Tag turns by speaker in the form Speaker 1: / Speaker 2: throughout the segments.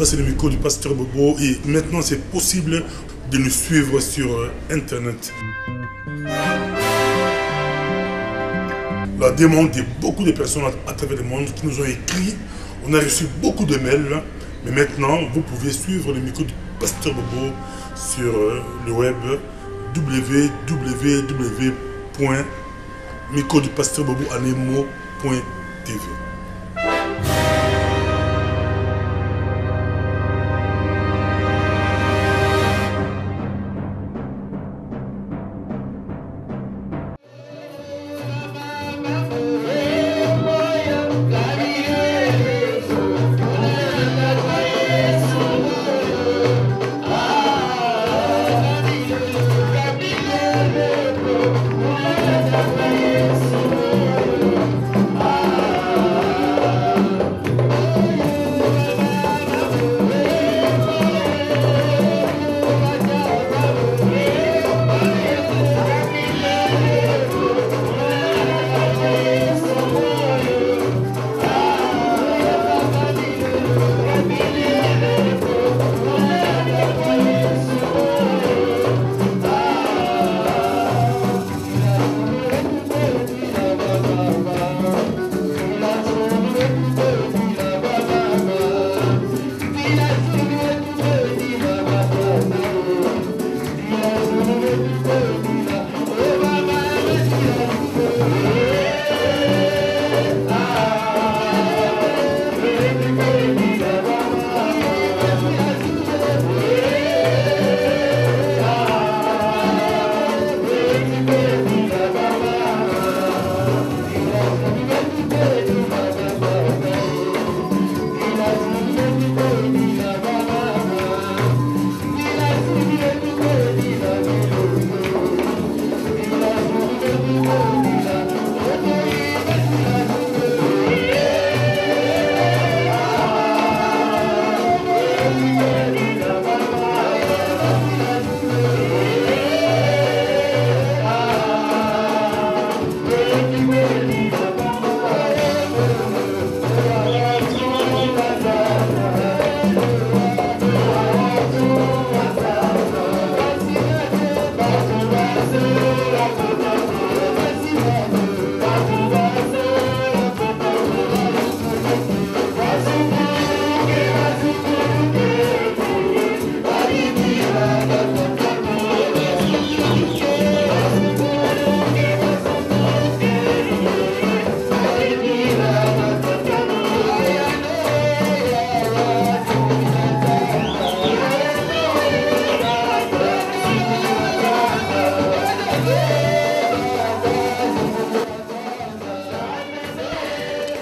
Speaker 1: Ça, c'est le micro du pasteur Bobo. Et maintenant, c'est possible de nous suivre sur Internet. La demande de beaucoup de personnes à travers le monde qui nous ont écrit. On a reçu beaucoup de mails. Mais maintenant, vous pouvez suivre le micro du pasteur Bobo sur le web www.microdupasteur-bobo-anemo.tv.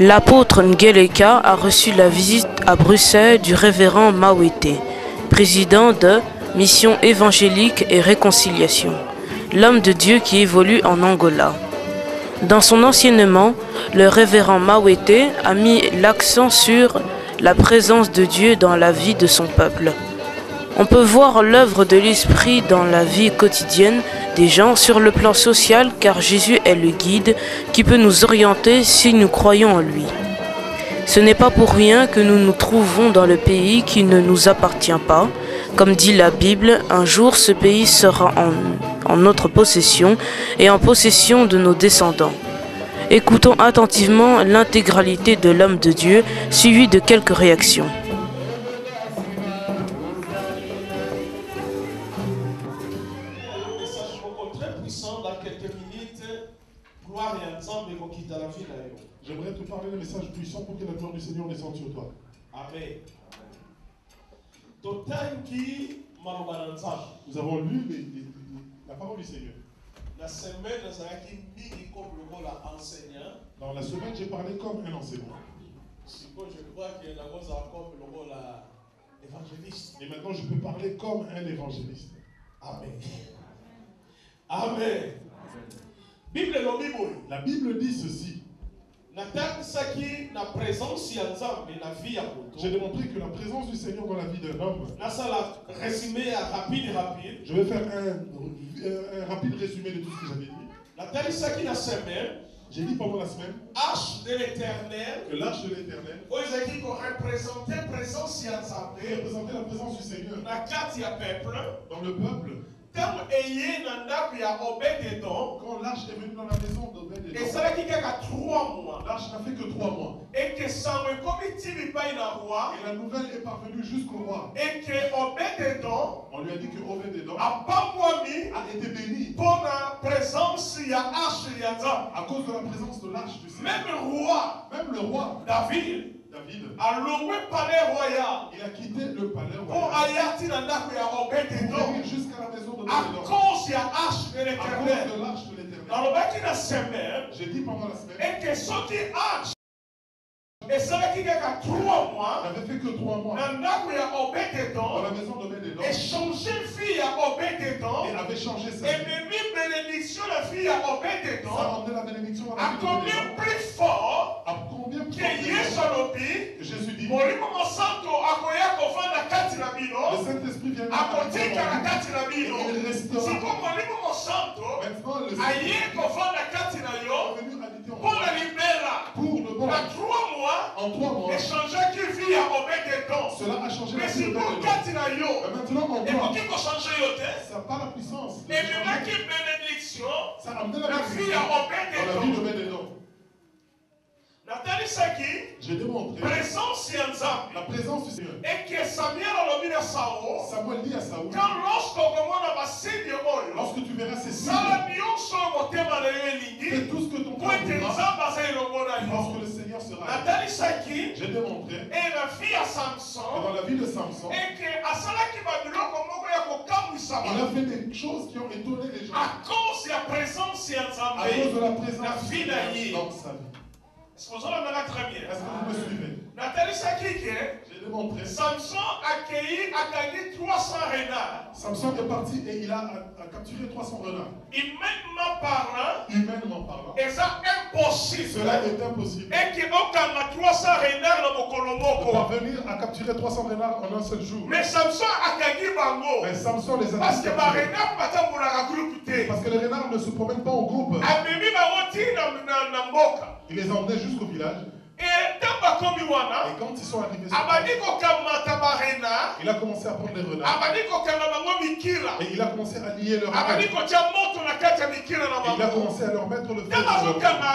Speaker 2: L'apôtre Ngeleka a reçu la visite à Bruxelles du révérend Mawete, président de Mission évangélique et réconciliation, l'homme de Dieu qui évolue en Angola. Dans son enseignement, le révérend Mawete a mis l'accent sur la présence de Dieu dans la vie de son peuple. On peut voir l'œuvre de l'Esprit dans la vie quotidienne des gens sur le plan social, car Jésus est le guide qui peut nous orienter si nous croyons en lui. Ce n'est pas pour rien que nous nous trouvons dans le pays qui ne nous appartient pas. Comme dit la Bible, un jour ce pays sera en notre possession et en possession de nos descendants. Écoutons attentivement l'intégralité de l'homme de Dieu, suivi de quelques réactions.
Speaker 3: J'aimerais te parler d'un message puissant pour que la gloire du Seigneur descende sur toi.
Speaker 4: Amen.
Speaker 3: Nous avons lu la parole du Seigneur. Dans la semaine, j'ai parlé comme un enseignant.
Speaker 4: Je crois qu'il y en a comme l'évangéliste.
Speaker 3: Et maintenant, je peux parler comme un évangéliste.
Speaker 4: Amen. Amen.
Speaker 3: La Bible dit ceci. J'ai démontré que la présence du Seigneur dans la vie d'un homme.
Speaker 4: Je
Speaker 3: vais faire un rapide résumé de tout ce que j'avais dit. J'ai dit pendant la semaine
Speaker 4: arche de l'éternel,
Speaker 3: que l'arche de l'éternel
Speaker 4: qui représentait la présence de
Speaker 3: représentait la présence du Seigneur
Speaker 4: dans
Speaker 3: dans le peuple.
Speaker 4: quand
Speaker 3: Quand l'arche est venue dans la maison d'Obed-Edom,
Speaker 4: et ça qui a 3 mois,
Speaker 3: l'arche n'a fait que 3 mois.
Speaker 4: et que Samuel comme il pas une roi,
Speaker 3: Et la nouvelle est parvenue jusqu'au roi.
Speaker 4: et que Obed-Edom
Speaker 3: On lui a dit que Obed-Edom
Speaker 4: a pas mis
Speaker 3: a été béni
Speaker 4: pour la présence il y a arche il y a ça.
Speaker 3: à cause de la présence de l'arche du Seigneur.
Speaker 4: Même le roi
Speaker 3: Même le roi
Speaker 4: David
Speaker 3: David,
Speaker 4: a loué le palais royal
Speaker 3: il a quitté le palais
Speaker 4: pour
Speaker 3: royal
Speaker 4: Ayati dans la
Speaker 3: pour
Speaker 4: Obed-Edom
Speaker 3: venir jusqu'à la maison de
Speaker 4: à
Speaker 3: Obed-Edom.
Speaker 4: cause il y a arche de
Speaker 3: À
Speaker 4: l'éternel.
Speaker 3: cause de l'arche de l'éternel.
Speaker 4: Dans le bac de la semaine,
Speaker 3: J'ai dit pendant la semaine,
Speaker 4: et que ce qui arche, et ça qui a 3 mois,
Speaker 3: n'avait fait que 3 mois
Speaker 4: dans la
Speaker 3: dans
Speaker 4: Obed-Edom,
Speaker 3: la maison d'Obed-Edom
Speaker 4: et changé fille à Obed-Edom,
Speaker 3: et avait changé sa
Speaker 4: et
Speaker 3: vie.
Speaker 4: mis bénédiction la fille à
Speaker 3: Ça a
Speaker 4: Obed-Edom,
Speaker 3: emmené la bénédiction à la
Speaker 4: à
Speaker 3: vie
Speaker 4: combien
Speaker 3: d'Obed-Edom.
Speaker 4: plus fort
Speaker 3: À combien plus
Speaker 4: que
Speaker 3: fort
Speaker 4: Yeshalobi,
Speaker 3: Jésus dit,
Speaker 4: Molimo Santo, akoya kofanda kati na
Speaker 3: le
Speaker 4: bino,
Speaker 3: Saint-Esprit vient
Speaker 4: akotika na kati na
Speaker 3: et
Speaker 4: bino.
Speaker 3: il restera.
Speaker 4: Siko Molimo Santo,
Speaker 3: Maintenant, le
Speaker 4: aye
Speaker 3: Saint-Esprit
Speaker 4: kofanda kati na
Speaker 3: est
Speaker 4: yo,
Speaker 3: venu habiter en
Speaker 4: pour
Speaker 3: toi.
Speaker 4: la libéra.
Speaker 3: Pour le bon.
Speaker 4: Dans 3 mois,
Speaker 3: En 3 mois,
Speaker 4: échanger qui vit à Obed-Edom.
Speaker 3: cela a changé la
Speaker 4: Mais
Speaker 3: vie
Speaker 4: si vous
Speaker 3: d'Obed-Edom.
Speaker 4: kati na yo,
Speaker 3: Et maintenant, en
Speaker 4: et
Speaker 3: toi,
Speaker 4: pour qui vous changer yo te,
Speaker 3: ça n'a pas la puissance. de
Speaker 4: et
Speaker 3: changer.
Speaker 4: maintenant qui bénédiction,
Speaker 3: Ça a amené la
Speaker 4: la fille
Speaker 3: bénédiction
Speaker 4: à
Speaker 3: dans la vie
Speaker 4: Obed-Edom.
Speaker 3: d'Obed-Edom.
Speaker 4: Nathalie Saki,
Speaker 3: J'ai démontré
Speaker 4: présence
Speaker 3: la
Speaker 4: yanzambi.
Speaker 3: présence du Seigneur.
Speaker 4: Et que Samuel a lobby à Sao,
Speaker 3: Samuel dit à Saoul,
Speaker 4: quand lorsqu'on commence à passer oyo,
Speaker 3: lorsque tu verras ces signes,
Speaker 4: sala nyonso motema na yo elingi,
Speaker 3: fais tout ce que ton
Speaker 4: po
Speaker 3: cœur
Speaker 4: ete
Speaker 3: voudra,
Speaker 4: nzambe aza elongo na
Speaker 3: parce
Speaker 4: yo.
Speaker 3: que le Seigneur sera avec toi.
Speaker 4: Nathalie Saki,
Speaker 3: J'ai démontré
Speaker 4: et la fille à
Speaker 3: que
Speaker 4: Samson,
Speaker 3: dans la vie de Samson,
Speaker 4: et que asalaki babiloko moko ya kokamwisa
Speaker 3: il a
Speaker 4: bato.
Speaker 3: fait des choses qui ont étonné les gens
Speaker 4: À cause de la présence ya
Speaker 3: à cause de
Speaker 4: Nzambe,
Speaker 3: la
Speaker 4: la
Speaker 3: présence du
Speaker 4: vie
Speaker 3: Seigneur
Speaker 4: d'Aïe.
Speaker 3: dans sa vie.
Speaker 4: est-ce que vous en avez très bien?
Speaker 3: Est-ce que vous me suivez?
Speaker 4: Nathalie Saki, que
Speaker 3: J'ai démontré.
Speaker 4: Samson a gagné 300 renards.
Speaker 3: Samson est parti et il a capturé 300 renards.
Speaker 4: Humainement parlant,
Speaker 3: Humainement parlant,
Speaker 4: et ça impossible.
Speaker 3: cela est impossible.
Speaker 4: Et que okanga 300 renards dans mon
Speaker 3: De
Speaker 4: kolomoko.
Speaker 3: parvenir à capturer 300 renards en un seul jour.
Speaker 4: Mais Samson a gagné bango.
Speaker 3: Mais Samson les a
Speaker 4: Parce que ma
Speaker 3: capturés.
Speaker 4: renard batambola groupe te.
Speaker 3: Parce que les renards ne se promènent pas en groupe.
Speaker 4: Amemi bango ti na mboka.
Speaker 3: Il les emmenait jusqu'au village.
Speaker 4: Et tamba komi wana,
Speaker 3: Et quand ils sont arrivés sur
Speaker 4: abadi
Speaker 3: place,
Speaker 4: kokamata ba renard,
Speaker 3: il a commencé à prendre les renards.
Speaker 4: abadi kokanga bango mikila.
Speaker 3: Et il a commencé à lier leurs
Speaker 4: Abadi
Speaker 3: mains.
Speaker 4: kotia moto na kati ya mikila na
Speaker 3: Et il a
Speaker 4: bango.
Speaker 3: commencé à leur mettre le feu.
Speaker 4: Tamba
Speaker 3: sur leur mains.
Speaker 4: zokanga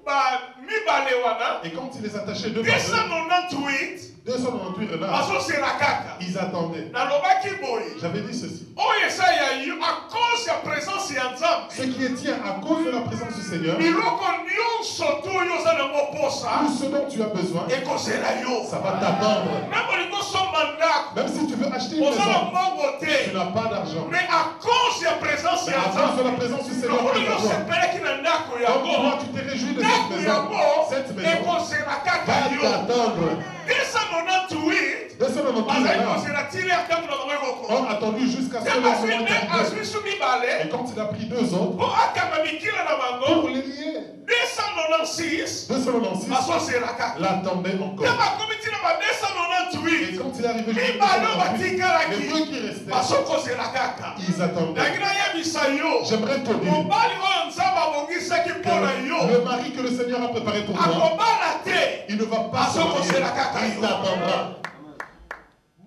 Speaker 4: ba mibale wana,
Speaker 3: Et quand il les attachait deux par deux,
Speaker 4: 298
Speaker 3: 298 renards,
Speaker 4: bazosela kaka.
Speaker 3: ils attendaient.
Speaker 4: Nalobaki boye.
Speaker 3: J'avais dit ceci.
Speaker 4: Oyo eza ya yo à cause ya présence ya Nzambe.
Speaker 3: Ce qui est tien à cause de la présence du Seigneur,
Speaker 4: Biloko nyonso to oyo oza nango posa
Speaker 3: tout ce dont tu as besoin,
Speaker 4: ekozela yo.
Speaker 3: ça va t'attendre.
Speaker 4: Même olingo somba ndako
Speaker 3: Même si tu veux acheter une
Speaker 4: oza na
Speaker 3: maison,
Speaker 4: mbongo
Speaker 3: tu
Speaker 4: te.
Speaker 3: n'as pas d'argent.
Speaker 4: Mais à cause ya présence
Speaker 3: Mais
Speaker 4: ya
Speaker 3: à cause de
Speaker 4: Nzambe
Speaker 3: la présence du Seigneur,
Speaker 4: lokolo
Speaker 3: tu
Speaker 4: yo
Speaker 3: vas voir.
Speaker 4: sepelaki na ndako
Speaker 3: Comme toi,
Speaker 4: yango
Speaker 3: tu t'es réjoui de cette
Speaker 4: ndako
Speaker 3: maison.
Speaker 4: yango
Speaker 3: Cette maison
Speaker 4: ekozela kaka
Speaker 3: va
Speaker 4: yo.
Speaker 3: t'attendre.
Speaker 4: 298
Speaker 3: 298
Speaker 4: bazali
Speaker 3: renards
Speaker 4: kozela tili akango na bango ekoko.
Speaker 3: ont attendu jusqu'à ce moment
Speaker 4: Azwi
Speaker 3: où
Speaker 4: su mibale
Speaker 3: Et quand il a pris deux autres
Speaker 4: po akanga mikila na
Speaker 3: pour
Speaker 4: bango
Speaker 3: les lier,
Speaker 4: 296
Speaker 3: 296
Speaker 4: bazosela kaka.
Speaker 3: l'attendaient encore.
Speaker 4: bakomi ntina ba 298
Speaker 3: Et quand il est arrivé jusqu'à
Speaker 4: mibale oyo
Speaker 3: 298, les
Speaker 4: batikalaki
Speaker 3: deux qui restaient,
Speaker 4: bazokozela kaka.
Speaker 3: ils attendaient.
Speaker 4: nangi nayebisa yo
Speaker 3: J'aimerais te dire,
Speaker 4: mobali oyo nzambe abongisaki mpo na yo
Speaker 3: que le mari que le Seigneur a préparé pour toi,
Speaker 4: akobala te
Speaker 3: il ne va pas se marier. Il t'attendra.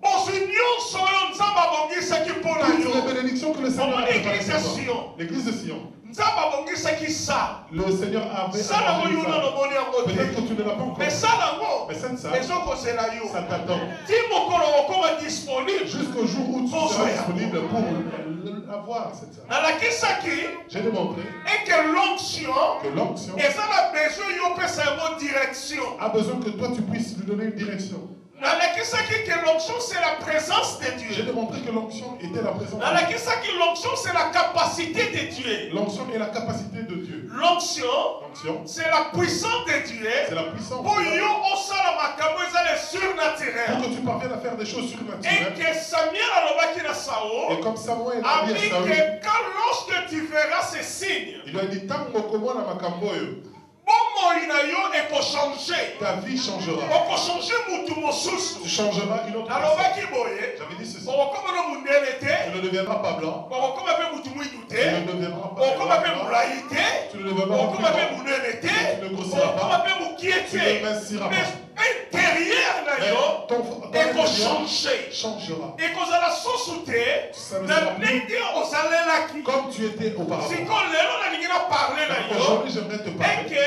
Speaker 4: bozwi nyonso oyo nzambe abongisaki mpo na
Speaker 3: Toutes
Speaker 4: yo.
Speaker 3: les bénédictions que le Seigneur a
Speaker 4: Omoni
Speaker 3: préparées
Speaker 4: église
Speaker 3: pour
Speaker 4: ya
Speaker 3: toi.
Speaker 4: Sion.
Speaker 3: L'église de Sion.
Speaker 4: nzambe abongisaki sa
Speaker 3: Le Seigneur avait
Speaker 4: sa nango
Speaker 3: arrangé
Speaker 4: yo
Speaker 3: ça.
Speaker 4: nano omoni yango
Speaker 3: Peut-être
Speaker 4: te
Speaker 3: que tu ne l'as pas encore.
Speaker 4: mais sa nango
Speaker 3: Mais ça,
Speaker 4: ezokozela yo
Speaker 3: ça t'attend.
Speaker 4: ti mokolo okoma disponible
Speaker 3: Jusqu'au jour où tu
Speaker 4: Bon,
Speaker 3: seras
Speaker 4: soyez.
Speaker 3: disponible pour avoir cette salle.
Speaker 4: nalakisaki
Speaker 3: J'ai démontré
Speaker 4: eke l'onction
Speaker 3: que l'onction
Speaker 4: eza na besoin yo opesa yango direction.
Speaker 3: a besoin que toi tu puisses lui donner une direction.
Speaker 4: nalakisaki que l'onction c'est la présence de
Speaker 3: J'ai
Speaker 4: Dieu.
Speaker 3: démontré que l'onction était la présence de Dieu.
Speaker 4: nalakisaki l'onction c'est la capacité de Dieu.
Speaker 3: L'onction est la capacité de Dieu.
Speaker 4: L'onction
Speaker 3: L'onction,
Speaker 4: c'est la puissance de Dieu.
Speaker 3: c'est la puissance
Speaker 4: Pour
Speaker 3: de Dieu.
Speaker 4: yo osala makambo eza le
Speaker 3: Pour
Speaker 4: surnaturel.
Speaker 3: que tu parviennes à faire des choses
Speaker 4: Et
Speaker 3: surnaturelles.
Speaker 4: que Samuel alobaki na
Speaker 3: Et
Speaker 4: Sao
Speaker 3: comme Samuel
Speaker 4: a
Speaker 3: a dit
Speaker 4: dit
Speaker 3: à Saül,
Speaker 4: que quand lorsque tu verras ces signes,
Speaker 3: il lui a dit, tant mokomona makambo oyo,
Speaker 4: bomoi na yo ekochange.
Speaker 3: ta vie changera.
Speaker 4: okochange mutu
Speaker 3: Tu
Speaker 4: mosusu.
Speaker 3: changeras une autre personne.
Speaker 4: nalobaki boye
Speaker 3: J'avais dit ceci.
Speaker 4: bokokomana mundele te
Speaker 3: Tu ne deviendras pas blanc.
Speaker 4: bokokoma mpe mutu mwidu te,
Speaker 3: Tu ne devras pas
Speaker 4: okoma pe mulayi te,
Speaker 3: Tu ne devras pas
Speaker 4: okoma pe
Speaker 3: plus
Speaker 4: munene te,
Speaker 3: Tu ne grossiras pas.
Speaker 4: okoma pe mukie
Speaker 3: Tu ne
Speaker 4: te.
Speaker 3: minciras
Speaker 4: Mais
Speaker 3: pas.
Speaker 4: intérieur na yo
Speaker 3: Ton
Speaker 4: ekochanger,
Speaker 3: changera.
Speaker 4: ekozala susu te
Speaker 3: Ça ne
Speaker 4: na
Speaker 3: sera plus
Speaker 4: ndenge ozalelaki.
Speaker 3: comme tu étais auparavant.
Speaker 4: Sikoyo lelo nalingi na parle na yo
Speaker 3: Aujourd'hui, j'aimerais te parler.
Speaker 4: eke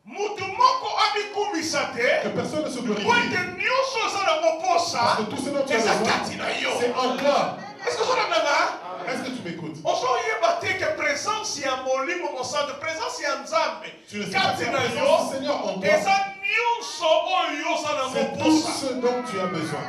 Speaker 4: mutu moko abikumisa
Speaker 3: Que
Speaker 4: te
Speaker 3: personne ne se
Speaker 4: po
Speaker 3: glorifie.
Speaker 4: ete nyonso oza na
Speaker 3: Parce
Speaker 4: koposa
Speaker 3: que tout ce dont tu as
Speaker 4: eza
Speaker 3: besoin,
Speaker 4: kati na yo.
Speaker 3: c'est en toi.
Speaker 4: Est-ce que ozolanda
Speaker 3: Est-ce que tu m'écoutes?
Speaker 4: ozoyeba te ke présence ya molimo mosantu présence ya nzambe
Speaker 3: Tu ne sais pas que
Speaker 4: kati
Speaker 3: la
Speaker 4: na
Speaker 3: présence
Speaker 4: yo
Speaker 3: du Seigneur en toi,
Speaker 4: eza nyonso oyo oza na
Speaker 3: c'est tout
Speaker 4: koposa.
Speaker 3: ce dont tu as besoin.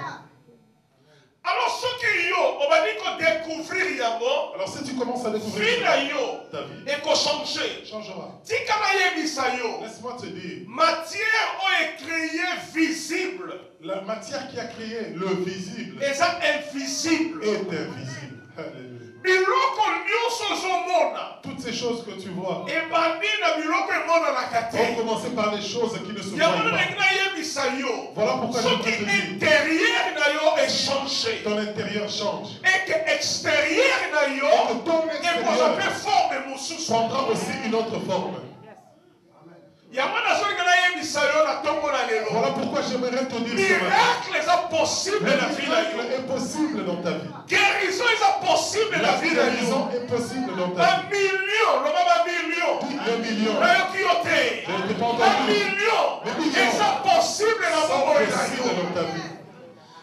Speaker 4: Alors soki yo obandi kodécouvrir yango
Speaker 3: Alors si tu commences à
Speaker 4: vi
Speaker 3: découvrir
Speaker 4: na yo
Speaker 3: ta vie,
Speaker 4: ekochange.
Speaker 3: changera.
Speaker 4: tika nayebisa yo
Speaker 3: Laisse-moi te dire,
Speaker 4: matière oyo écriée visible
Speaker 3: la matière qui a créé le visible
Speaker 4: eza invisible.
Speaker 3: est invisible. Alléluia.
Speaker 4: biloko nyonso ozomona
Speaker 3: Toutes ces choses que tu vois
Speaker 4: ebandi na biloko emonanaka
Speaker 3: ont
Speaker 4: te.
Speaker 3: commencé par les choses qui ne se voient
Speaker 4: yango
Speaker 3: pas.
Speaker 4: ndenge nayebisa yo
Speaker 3: Voilà pourquoi je
Speaker 4: soki
Speaker 3: peux te dire,
Speaker 4: intérieur na yo echange
Speaker 3: ton intérieur change.
Speaker 4: eke extérieur na
Speaker 3: Et
Speaker 4: yo
Speaker 3: que ton
Speaker 4: ekozwa mpe
Speaker 3: extérieur
Speaker 4: forme mosusu.
Speaker 3: prendra aussi une autre forme.
Speaker 4: yango nazolinga nayebisa yo na ntongo na lelo
Speaker 3: Voilà pourquoi j'aimerais te dire ce matin,
Speaker 4: miracle eza possible
Speaker 3: le
Speaker 4: na vie na yo.
Speaker 3: miracle est possible dans ta vie.
Speaker 4: Guérison eza possible na
Speaker 3: La
Speaker 4: vie na yo.
Speaker 3: guérison est possible dans ta vie.
Speaker 4: bamillion loba bamillion
Speaker 3: Les millions,
Speaker 4: nayoki yo te
Speaker 3: je ne t'ai pas entendu,
Speaker 4: bamillion
Speaker 3: Les millions.
Speaker 4: eza possible na
Speaker 3: sont
Speaker 4: bomoi na
Speaker 3: possibles
Speaker 4: yo.
Speaker 3: dans ta vie.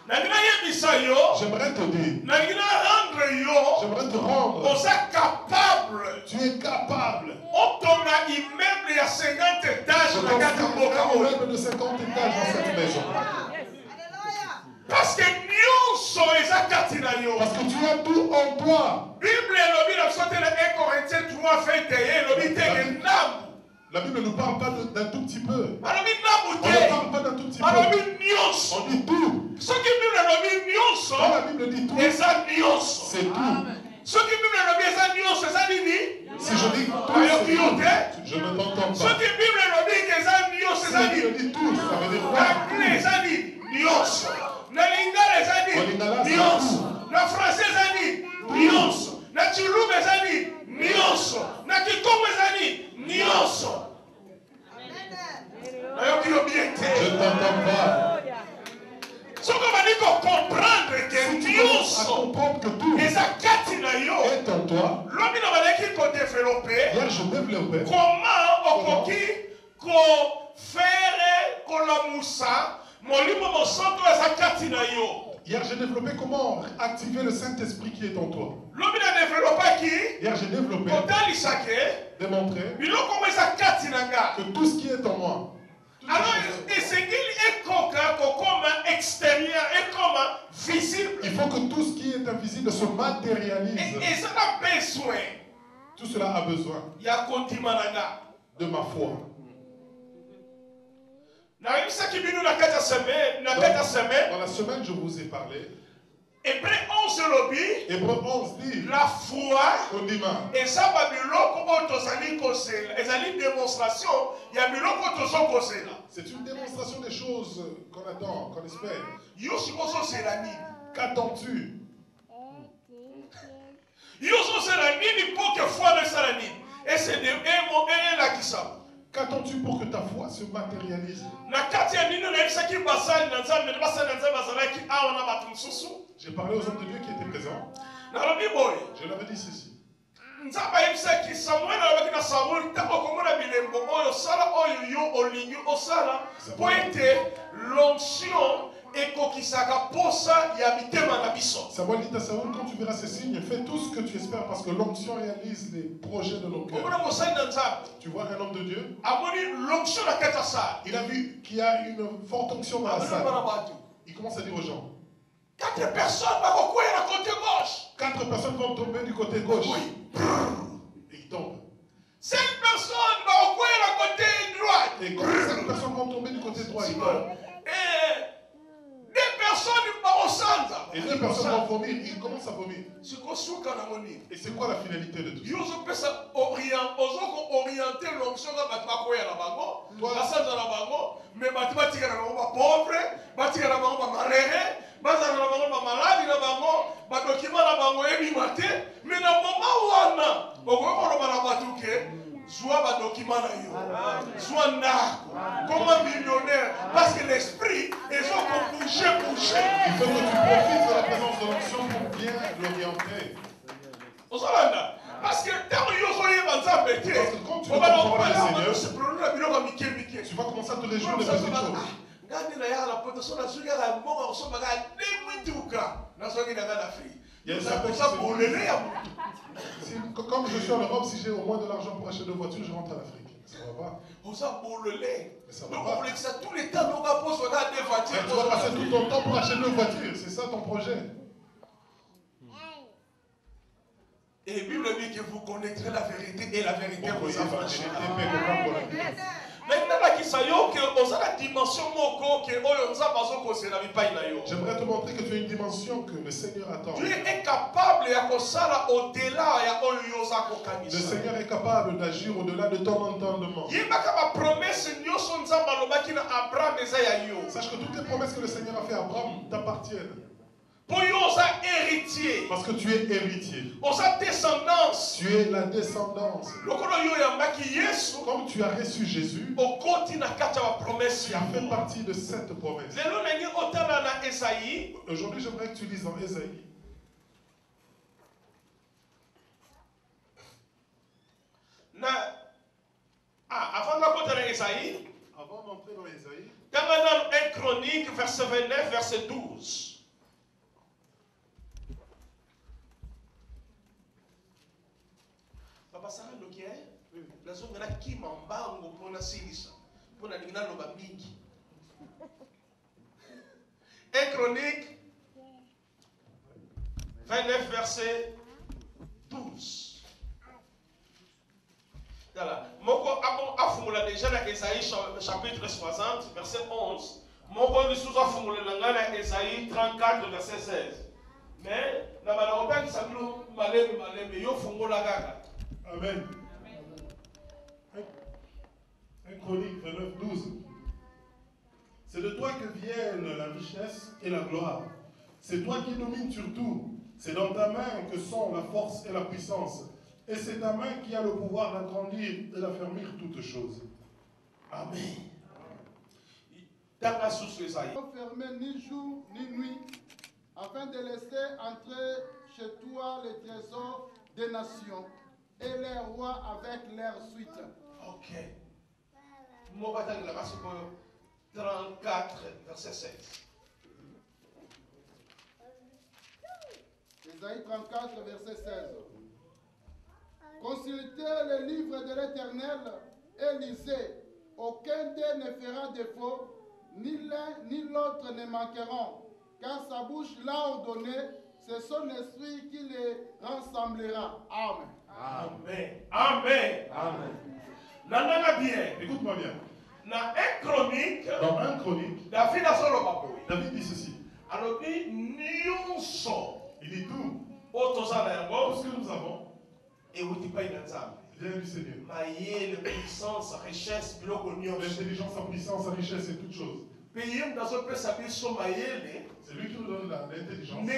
Speaker 4: nalingi nayebisa yo
Speaker 3: J'aimerais te dire,
Speaker 4: nalingi na rendre yo
Speaker 3: j'aimerais te rendre,
Speaker 4: oza capable
Speaker 3: tu es capable
Speaker 4: otonga immeuble ya 50 étages
Speaker 3: de
Speaker 4: na kati ya mboka
Speaker 3: construire un
Speaker 4: oyo.
Speaker 3: immeuble de 50 étages dans cette maison.
Speaker 4: parce que nyonso eza kati na yo.
Speaker 3: Parce que tu as tout en toi.
Speaker 4: bible elobi na biso te na 1 Corinthiens 3:21 elobi teke ndambu
Speaker 3: La Bible ne nous parle pas d'un tout petit peu.
Speaker 4: alobi ndambu
Speaker 3: On ne
Speaker 4: te
Speaker 3: parle pas d'un tout petit
Speaker 4: alobi
Speaker 3: peu.
Speaker 4: nyonso.
Speaker 3: On dit tout.
Speaker 4: soki bible elobi nyonso
Speaker 3: Quand la Bible dit tout,
Speaker 4: eza nyonso.
Speaker 3: c'est tout.
Speaker 4: soki bible elobi eza nyonso eza nini?
Speaker 3: Si je dis tout,
Speaker 4: Ayoki yo te?
Speaker 3: c'est tout. Je ne t'entends pas.
Speaker 4: soki bible elobi ke eza nyonso
Speaker 3: Si
Speaker 4: eza
Speaker 3: la Bible
Speaker 4: nini?
Speaker 3: dit tout, ça veut dire
Speaker 4: na
Speaker 3: quoi?
Speaker 4: anglais eza nini? nyonso. na lingala eza
Speaker 3: En
Speaker 4: nini?
Speaker 3: lingala, c'est
Speaker 4: nyonso.
Speaker 3: tout.
Speaker 4: na français eza nini? nyonso. na chilumba eza nini? nyonso. na kikongo eza nini? nyonso. nayoki yo bien te.
Speaker 3: Je ne t'entends pas.
Speaker 4: soki obandi kocomprendre ke
Speaker 3: Si tu commences à
Speaker 4: nyonso
Speaker 3: comprendre que tout
Speaker 4: eza kati na yo
Speaker 3: est en toi,
Speaker 4: lobi na baleki kodevelope
Speaker 3: hier je développais
Speaker 4: comment okoki kofere kolamusa molimo mosantu eza kati na yo.
Speaker 3: Hier, j'ai développé comment activer le Saint-Esprit qui est en toi.
Speaker 4: lobi na developaki
Speaker 3: Hier, j'ai développé,
Speaker 4: kotalisa ke
Speaker 3: démontré
Speaker 4: biloko ngo eza kati na nga.
Speaker 3: que tout ce qui est en moi, toutes les
Speaker 4: alors
Speaker 3: choses,
Speaker 4: esengeli ekoka kokoma extérieur ekoma visible.
Speaker 3: il faut que tout ce qui est invisible se matérialise.
Speaker 4: eza na besoin
Speaker 3: Tout cela a besoin
Speaker 4: ya kondima na nga.
Speaker 3: de ma foi.
Speaker 4: nayebisaki bino na kati ya semaine
Speaker 3: Dans la semaine, je vous ai parlé.
Speaker 4: Hébreu 11 lobi
Speaker 3: Hébreu 11 dit,
Speaker 4: la foi
Speaker 3: au dimanche,
Speaker 4: eza babiloko oyo tozali kozela ezali démonstration ya biloko oyo tozokozela.
Speaker 3: c'est une démonstration des choses qu'on attend, qu'on espère.
Speaker 4: yo siko ozozela nini?
Speaker 3: Qu'attends-tu?
Speaker 4: yo ozozela nini mpo ke foi no esala nini? eyelakisa
Speaker 3: Qu'attends-tu pour que ta foi se matérialise?
Speaker 4: na kati ya nini nayebisaki basali na nzambe na basali na nzambe bazalaki awa na bato mosusu.
Speaker 3: J'ai parlé aux hommes de Dieu qui étaient présents.
Speaker 4: nalobi boye
Speaker 3: Je leur ai dit ceci.
Speaker 4: nzambe ayebisaki samuel alobaki na samuel ntango okomona bilembo oyo osala oyo yo olingi osala mpo ete l'onction ekokisaka posa ya mitema na biso.
Speaker 3: Samuel dit à Saül, quand tu verras ces signes, fais tout ce que tu espères parce que l'onction réalise les projets de nos cœurs.
Speaker 4: omona mosali na nzambe
Speaker 3: Tu vois un homme de Dieu,
Speaker 4: amoni l'onction na kati ya sala
Speaker 3: il a vu qu'il y a une forte onction dans la
Speaker 4: amoni
Speaker 3: salle.
Speaker 4: bana bato
Speaker 3: Il commence à dire aux gens,
Speaker 4: 4 personnes bakokwea na côté gauche
Speaker 3: 4 personnes vont tomber du côté gauche.
Speaker 4: oui
Speaker 3: Et ils tombent.
Speaker 4: 5 personnes bakokwea na côté droite
Speaker 3: Et quand 5 personnes vont tomber du côté droit, ils tombent.
Speaker 4: et 2 personnes bakosanza
Speaker 3: Et 2 personnes vont vomir, ils commencent à vomir.
Speaker 4: sikosuka na moni
Speaker 3: Et c'est quoi la finalité de tout ça?
Speaker 4: yo ozopesa ozoko-oriente l'onction nga bato bakoya na bango basanza na bango me bato batikala na bango bapauvre batikala na bango bamarere bazala na bango bamaladi na bango badokima na bango ebima te mais na moma wana okoki koloba na bato ke zwa badokima na yo zwa ndako koma millionnaire parce que l'esprit ezokobouge.
Speaker 3: Il faut que tu profites de la présence de l'onction pour bien l'orienter.
Speaker 4: ozolanda parce que ntango yo ozoyeba nzambe te obanaaoaa biloko mike mike
Speaker 3: tu vas commencer à te réjouir de petites choses.
Speaker 4: ngani na yaka na poto so nazwiki yaka mbongo kosomaka demituka nazwaki nanga na fille oza bolele ya motu.
Speaker 3: Comme je suis en Europe, si j'ai au moins de l'argent pour acheter 2 voitures, je rentre en Afrique. Ça va pas.
Speaker 4: oza bolele
Speaker 3: Ça va
Speaker 4: donc
Speaker 3: pas.
Speaker 4: okolekisa tous les temps donc aposo aka de
Speaker 3: Tu
Speaker 4: voitures.
Speaker 3: vas passer tout ton temps pour acheter 2 voitures. C'est ça ton projet.
Speaker 4: Et la Bible dit que vous connaîtrez la vérité et la vérité
Speaker 3: Bon,
Speaker 4: vous affranchira.
Speaker 3: Maintenant, j'aimerais te montrer que tu as une dimension que le Seigneur attend.
Speaker 4: Dieu est capable au-delà.
Speaker 3: Le Seigneur est capable d'agir au-delà de ton entendement. Sache que toutes les promesses que le Seigneur a fait à Abraham t'appartiennent.
Speaker 4: Héritier.
Speaker 3: Parce que tu es héritier.
Speaker 4: Descendance.
Speaker 3: Tu es la descendance. Comme tu as reçu Jésus, tu as fait partie de cette promesse. Aujourd'hui, j'aimerais que tu lises dans Ésaïe.
Speaker 4: Avant d'entrer
Speaker 3: dans Ésaïe,
Speaker 4: 1 Chronique, verset 29, verset 12. Basara lokie nazongela kimambango mpona silisa mpona lingi naloba mingi. 1 Chronique 29 verset 12. Voilà. Moko afungula déjà na Esaïe chapitre 60 verset 11. Moko lisusu afungula na Esaïe 34 verset 16. Mais na bana obangisa bilo maleme yo fungola kaka.
Speaker 3: Amen. 1 Chronique 29, 12. C'est de toi que viennent la richesse et la gloire. C'est toi qui domines sur tout. C'est dans ta main que sont la force et la puissance. Et c'est ta main qui a le pouvoir d'agrandir et d'affermir toutes choses.
Speaker 4: Amen. Pas
Speaker 5: fermer ni jour ni nuit, afin de laisser entrer chez toi les trésors des nations et les rois avec leur suite.
Speaker 4: Ok. Mobatang la 34, verset 16.
Speaker 5: Ésaïe 34, verset 16. Consultez le livre de l'Éternel et lisez. Aucun d'eux ne fera défaut, ni l'un ni l'autre ne manqueront, car sa bouche l'a ordonné, c'est son esprit qui les rassemblera. Amen.
Speaker 4: Amen. Amen.
Speaker 3: Amen.
Speaker 4: Nana bien.
Speaker 3: Écoute-moi bien.
Speaker 4: Dans 1 Chronique,
Speaker 3: David dit ceci.
Speaker 4: Alors, il
Speaker 3: dit tout.
Speaker 4: Tout
Speaker 3: ce que nous avons
Speaker 4: et vous dites pas
Speaker 3: vient du Seigneur.
Speaker 4: Puissance, richesse,
Speaker 3: l'intelligence, la puissance, la richesse et toutes choses. C'est lui qui nous donne l'intelligence.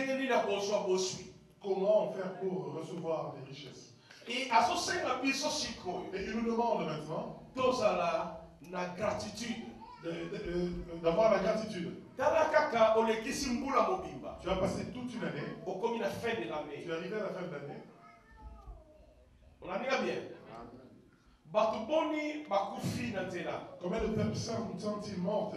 Speaker 3: Comment faire pour recevoir des richesses.
Speaker 4: Et
Speaker 3: il nous demande maintenant
Speaker 4: la gratitude.
Speaker 3: D'avoir la gratitude. Tu as passé toute une année. Tu es arrivé à la fin de l'année.
Speaker 4: On a bien.
Speaker 3: Combien de personnes sont-ils mortes?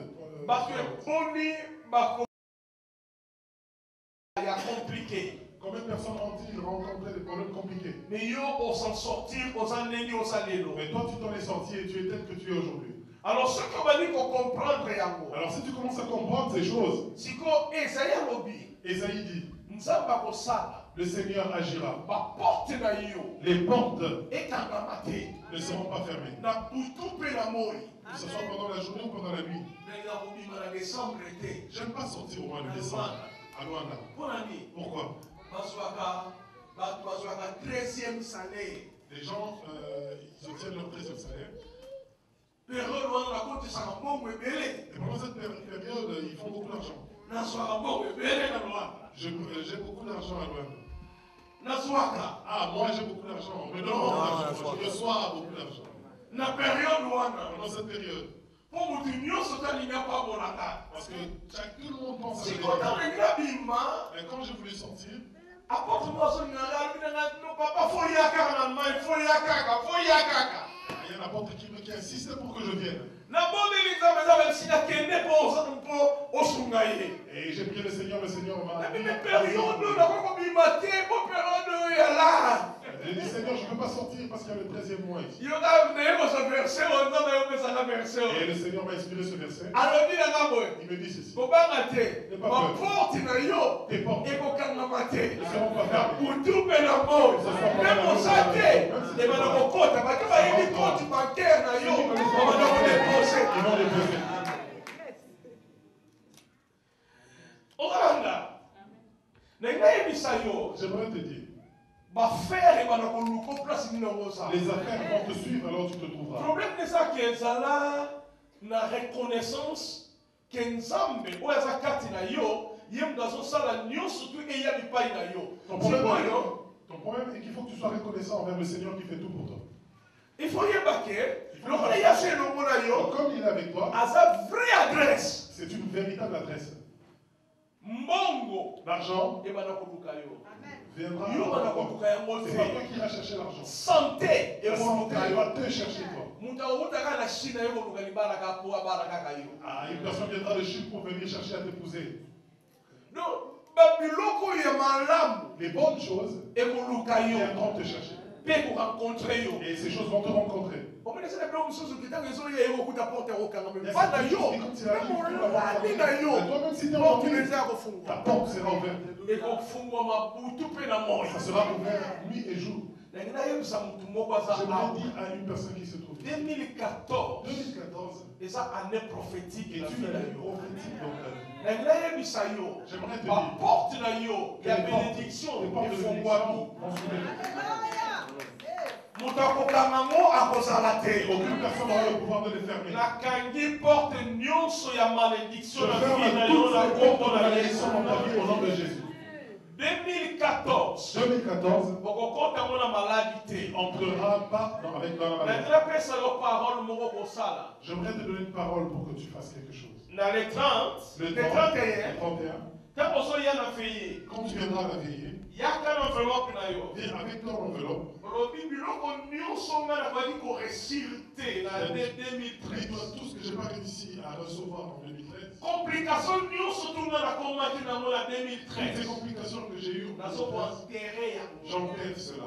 Speaker 4: Compliqué.
Speaker 3: Combien de personnes ont-ils rencontré des problèmes compliqués?
Speaker 4: Mais on s'en sortir, on s'en aller, on s'en aller.
Speaker 3: Mais toi, tu t'en es sorti et tu es tel que tu es aujourd'hui.
Speaker 4: Alors, ce qu'on va dire qu'on comprendre,
Speaker 3: alors si tu commences à comprendre ces choses, Ésaïe dit, le Seigneur agira. Les portes ne seront pas fermées. Que ce soit pendant la journée ou pendant la nuit. J'aime pas sortir au mois de décembre à Luanda. Pourquoi? Les gens, ils obtiennent leur 13e salaire. Et pendant cette période, ils font beaucoup d'argent. J'ai beaucoup d'argent à Luanda.
Speaker 4: Nazwaka.
Speaker 3: Ah, moi j'ai beaucoup d'argent. Mais non, d'argent. Je reçois beaucoup d'argent.
Speaker 4: Na période wana.
Speaker 3: Pendant cette période.
Speaker 4: Pour vous dire, pas bon
Speaker 3: parce que tout le monde pense à
Speaker 4: ça.
Speaker 3: Mais quand j'ai voulu sortir,
Speaker 4: apporte-moi son papa, faut y a
Speaker 3: il y a n'importe qui insiste pour que je vienne. Et j'ai prié le Seigneur m'a dit. J'ai dit Seigneur, je ne peux pas sortir parce qu'il y a le 13e mois ici. Et le Seigneur m'a inspiré ce verset. Il me dit ceci. N'aie pas peur. Tes portes ne seront pas J'aimerais te dire. Les affaires vont te suivre alors tu te trouveras.
Speaker 4: Le problème c'est ça que la reconnaissance que Nzambe oyaza kati na yo yemdazo sala nyonso tu eya bipai na yo.
Speaker 3: Ton problème est qu'il faut que tu sois reconnaissant envers le Seigneur qui fait tout pour toi.
Speaker 4: Il faut y embarquer. Comme
Speaker 3: il est avec toi,
Speaker 4: à sa vraie adresse.
Speaker 3: C'est une véritable adresse.
Speaker 4: Mbongo.
Speaker 3: L'argent
Speaker 4: viendra.
Speaker 3: C'est pas toi qui iras chercher l'argent.
Speaker 4: Santé.
Speaker 3: La santé va te chercher toi. Une personne viendra de Chine pour venir chercher à t'épouser. Les bonnes choses viendront te chercher. Et ces choses vont te rencontrer. Toi-même si tu es rempli, ta porte sera ouverte. Ça sera ouvert nuit et jour. J'aimerais dire à une personne qui se trouve
Speaker 4: 2014
Speaker 3: est
Speaker 4: année prophétique
Speaker 3: et tu es prophétique dans ta vie.
Speaker 4: J'aimerais te dire porte la bénédiction et fongwami.
Speaker 3: Aucune personne n'aura le pouvoir de les fermer.
Speaker 4: Nakangi porte nyonso ya malédiction
Speaker 3: na vie na yo na porte de la malédiction dans ta vie au nom de Jésus. 2014,
Speaker 4: entrera
Speaker 3: pas avec dans la maladie. J'aimerais te donner une parole pour que tu fasses quelque chose.
Speaker 4: Le 31,
Speaker 3: quand tu viendras à la veillée, viens avec ton enveloppe. Tout ce que j'ai pas réussi à recevoir en 2013.
Speaker 4: Complications
Speaker 3: ces complications que j'ai eues, j'enterre cela.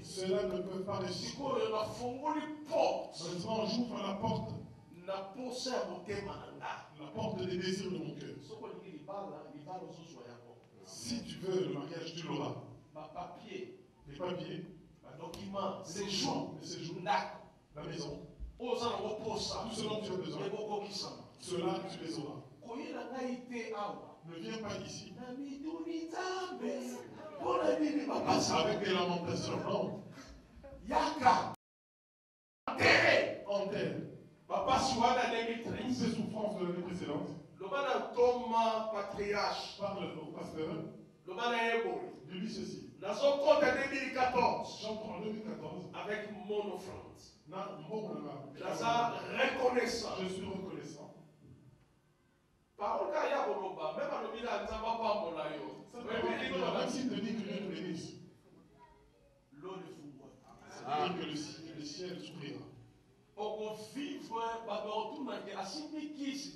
Speaker 3: Cela ne peut pas réussir. Maintenant, j'ouvre la porte des désirs de mon cœur. Si tu veux le mariage, tu l'auras. Les papiers, les séjours, la maison, tout ce dont tu as besoin, cela tu les auras. Ne viens pas ici avec des lamentations, non. Enterre toutes ces souffrances de l'année précédente. Parle au pasteur. Dis-lui ceci.
Speaker 4: J'entre en 2014
Speaker 3: avec
Speaker 4: mon offrande.
Speaker 3: Je suis reconnaissant. Même s'il te dit que Dieu te bénisse, c'est-à-dire que le ciel s'ouvrira.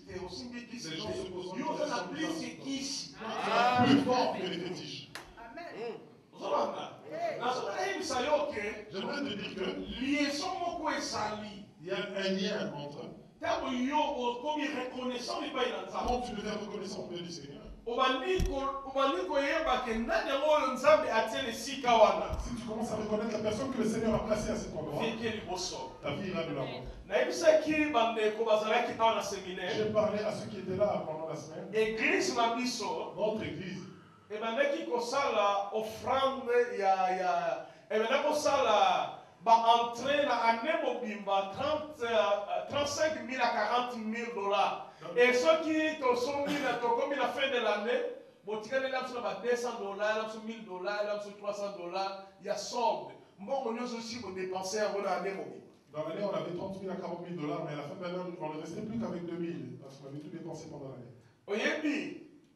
Speaker 3: Les gens se posent plus fort que les fétiches. J'aimerais te dire que il y a un lien entre quand tu deviens reconnaissant auprès du Seigneur. Si tu commences à reconnaître la personne que le Seigneur a placée à cet endroit, ta vie ira de l'avant. J'ai parlé à ceux qui étaient là pendant la semaine. Notre église.
Speaker 4: entrer dans l'année mobimba 35 000 à 40 000 dollars. Et ceux qui sont mis comme la fin de l'année, bon, tu as 200 dollars, 1000 dollars, 300 dollars, il y a solde. Bon, on a aussi dépensé en l'année mobile.
Speaker 3: Dans l'année, on avait 30 000 à 40 000 dollars, mais à la fin de l'année, on ne restait plus qu'avec 2 000, parce qu'on avait tout dépensé pendant l'année.
Speaker 4: Oui,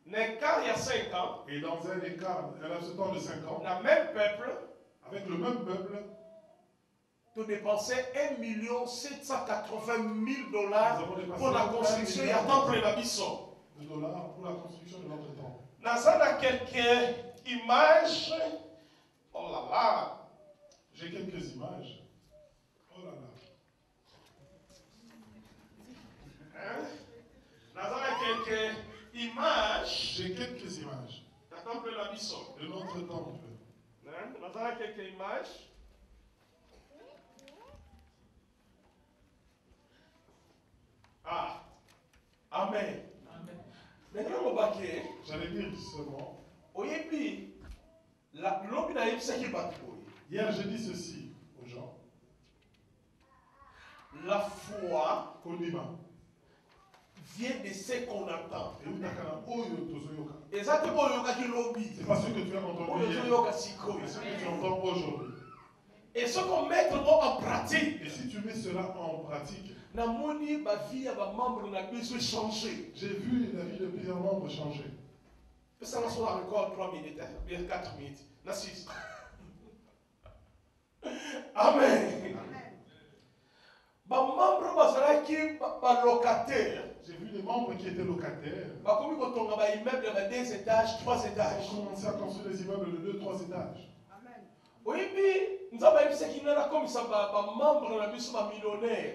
Speaker 4: l'écart il y a 5 ans.
Speaker 3: Et dans un écart, un laps de temps de 5 ans,
Speaker 4: le même peuple,
Speaker 3: avec le même peuple,
Speaker 4: tu dépensais 1 780 000 dollars pour la construction et à temple de la Bisson.
Speaker 3: $, pour la construction de notre temple.
Speaker 4: Dans quelques images, oh là là,
Speaker 3: j'ai quelques images. Oh là là.
Speaker 4: Hein? Dans quelques images,
Speaker 3: j'ai quelques images.
Speaker 4: Le temple de la Bisson.
Speaker 3: De notre temple.
Speaker 4: Hein? Dans quelques images. Ah, amen. Maintenant, on va dire,
Speaker 3: j'allais dire seulement. Hier, j'ai dit ceci aux gens.
Speaker 4: La foi
Speaker 3: vient
Speaker 4: de ce qu'on entend.
Speaker 3: Et ça, c'est pas ce que tu as entendu hier. C'est ce que tu entends aujourd'hui.
Speaker 4: Et ce qu'on met en pratique.
Speaker 3: Et si tu mets cela en pratique,
Speaker 4: j'ai
Speaker 3: vu la vie de plusieurs membres changer.
Speaker 4: Ça va soit encore 3 minutes, 4 minutes, 6. Amen.
Speaker 3: J'ai vu les membres qui étaient locataires.
Speaker 4: Ils étages, 3 étages.
Speaker 3: Ils ont commencé à construire des immeubles de 2, 3 étages.
Speaker 4: Oui,
Speaker 3: le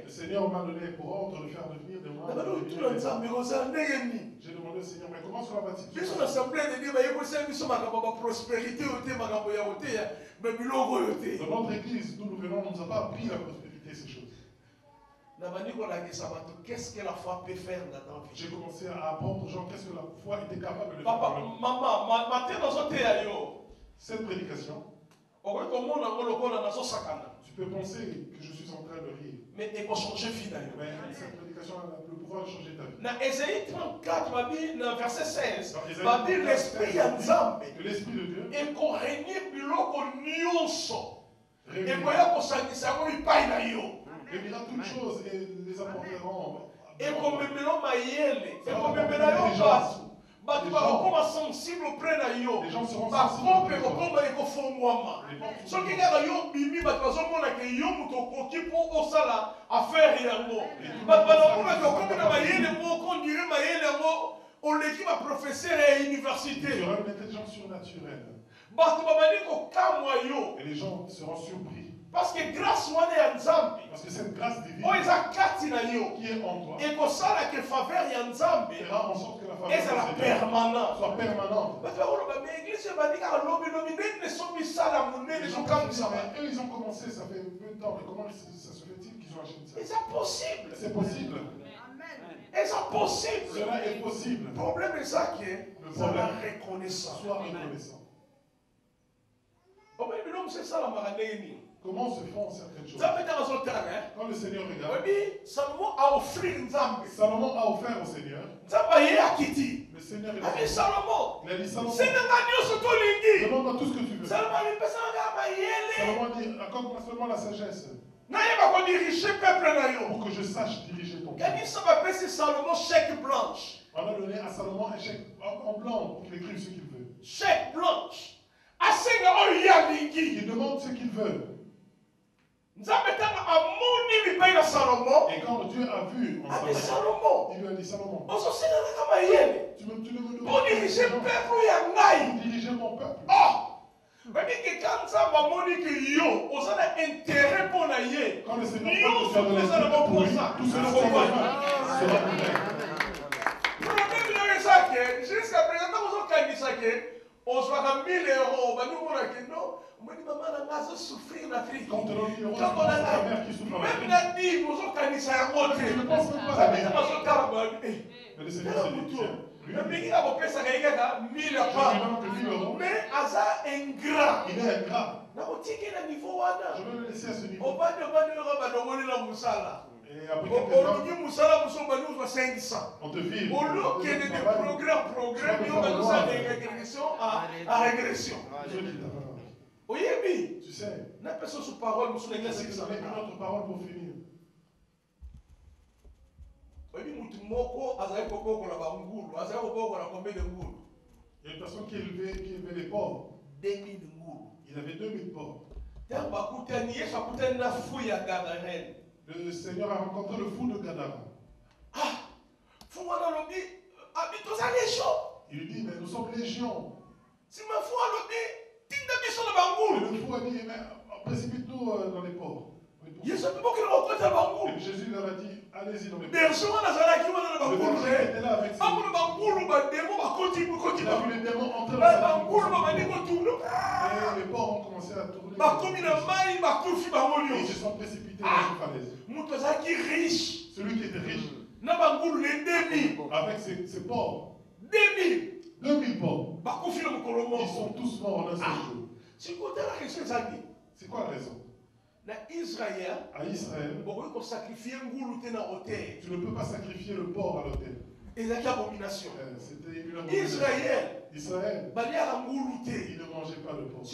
Speaker 3: Seigneur m'a donné pour ordre de faire devenir des membres. J'ai demandé au Seigneur, mais comment cela va-t-il? Dans notre église, nous venons, on ne nous a pas appris la prospérité, ces choses.
Speaker 4: Qu'est-ce que la foi peut faire dans ta vie?
Speaker 3: J'ai commencé à apprendre aux gens qu'est-ce que la foi était capable de faire.
Speaker 4: Papa, maman,
Speaker 3: cette prédication, tu peux penser que je suis en train de rire.
Speaker 4: Mais elle va changer vie.
Speaker 3: Mais cette prédication a le pouvoir de changer ta vie.
Speaker 4: Dans Ésaïe 34, verset 16,
Speaker 3: l'Esprit de Dieu
Speaker 4: et qu'on réunit biloko nyonso. Et
Speaker 3: réunira toutes choses et les apporteront.
Speaker 4: Et qu'on me mélange maïele. Et qu'on me mélange basse. Les gens seront sensibles. On l'équipe à professeur à l'université.
Speaker 3: Il y aura une intelligence surnaturelle. Et les gens seront surpris.
Speaker 4: Parce que grâce
Speaker 3: parce que cette grâce divine
Speaker 4: qui
Speaker 3: est en toi
Speaker 4: et que ça la faveur
Speaker 3: fera en sorte que la faveur
Speaker 4: soit permanente.
Speaker 3: Eux, ils ont commencé, ça fait peu de temps, mais comment ça se fait-il qu'ils ont acheté ça?
Speaker 4: C'est possible.
Speaker 3: C'est possible.
Speaker 4: Et c'est possible.
Speaker 3: Cela est possible.
Speaker 4: Le problème est ça que c'est la reconnaissance.
Speaker 3: Sois reconnaissant.
Speaker 4: C'est ça la maradénie.
Speaker 3: Comment se font certaines choses?
Speaker 4: Quand
Speaker 3: le Seigneur regarde,
Speaker 4: Salomon a offert
Speaker 3: Salomon a offert au Seigneur.
Speaker 4: Le
Speaker 3: Seigneur
Speaker 4: a dit Salomon,
Speaker 3: il a dit Salomon,
Speaker 4: demande-moi
Speaker 3: tout ce que tu veux.
Speaker 4: Salomon
Speaker 3: dit, accorde-moi seulement la sagesse pour que je sache diriger ton peuple.
Speaker 4: Salomon chèque blanche.
Speaker 3: On a donné à Salomon un chèque en blanc pour qu'il écrive ce qu'il veut.
Speaker 4: Chèque blanche.
Speaker 3: Il demande ce qu'il veut.
Speaker 4: Et
Speaker 3: quand Dieu a vu en
Speaker 4: Salomon,
Speaker 3: il lui a dit Salomon, tu me demandes
Speaker 4: pour diriger
Speaker 3: mon peuple. Quand le Seigneur voit que tu as de l'esprit pour lui, tout cela sera ouvert.
Speaker 4: Jusqu'à présent, on se voit 1000 euros. Maman a souffrir en Afrique.
Speaker 3: Quand on a
Speaker 4: sa mère qui souffre en Afrique. Même la dit, nous avons
Speaker 3: ne pense même pas à Mais le Seigneur se dit, tiens, lui,
Speaker 4: mais Aza ingrat.
Speaker 3: il est ingrat. Je
Speaker 4: Je
Speaker 3: vais le laisser à ce niveau.
Speaker 4: vais
Speaker 3: Et après quelques temps, on te vire.
Speaker 4: Au lieu qu'il y ait des programmes, à régression. Oui,
Speaker 3: Tu sais,
Speaker 4: n'a personne sous parole, nous sommes
Speaker 3: c'est une autre parole pour finir. Il y a une personne qui élevait les porcs. Il avait 2000 porcs. Le Seigneur a rencontré le fou de Gadara. Il lui dit, mais nous sommes légions. Et le fou a dit, mais précipite-nous dans les porcs. Et Jésus leur a dit, allez-y dans les porcs. Le berger était là avec ses... Il a vu les démons entrer dans sa vie. Et les porcs ont commencé à tourner. Et ils se sont précipités dans une falaise. Celui qui était riche, avec ses porcs, 2000 porcs, ils sont tous morts en un seul jour. C'est quoi la raison? À Israël, tu ne peux pas sacrifier le porc à l'autel. C'était une abomination. Israël, il ne mangeait pas le porc.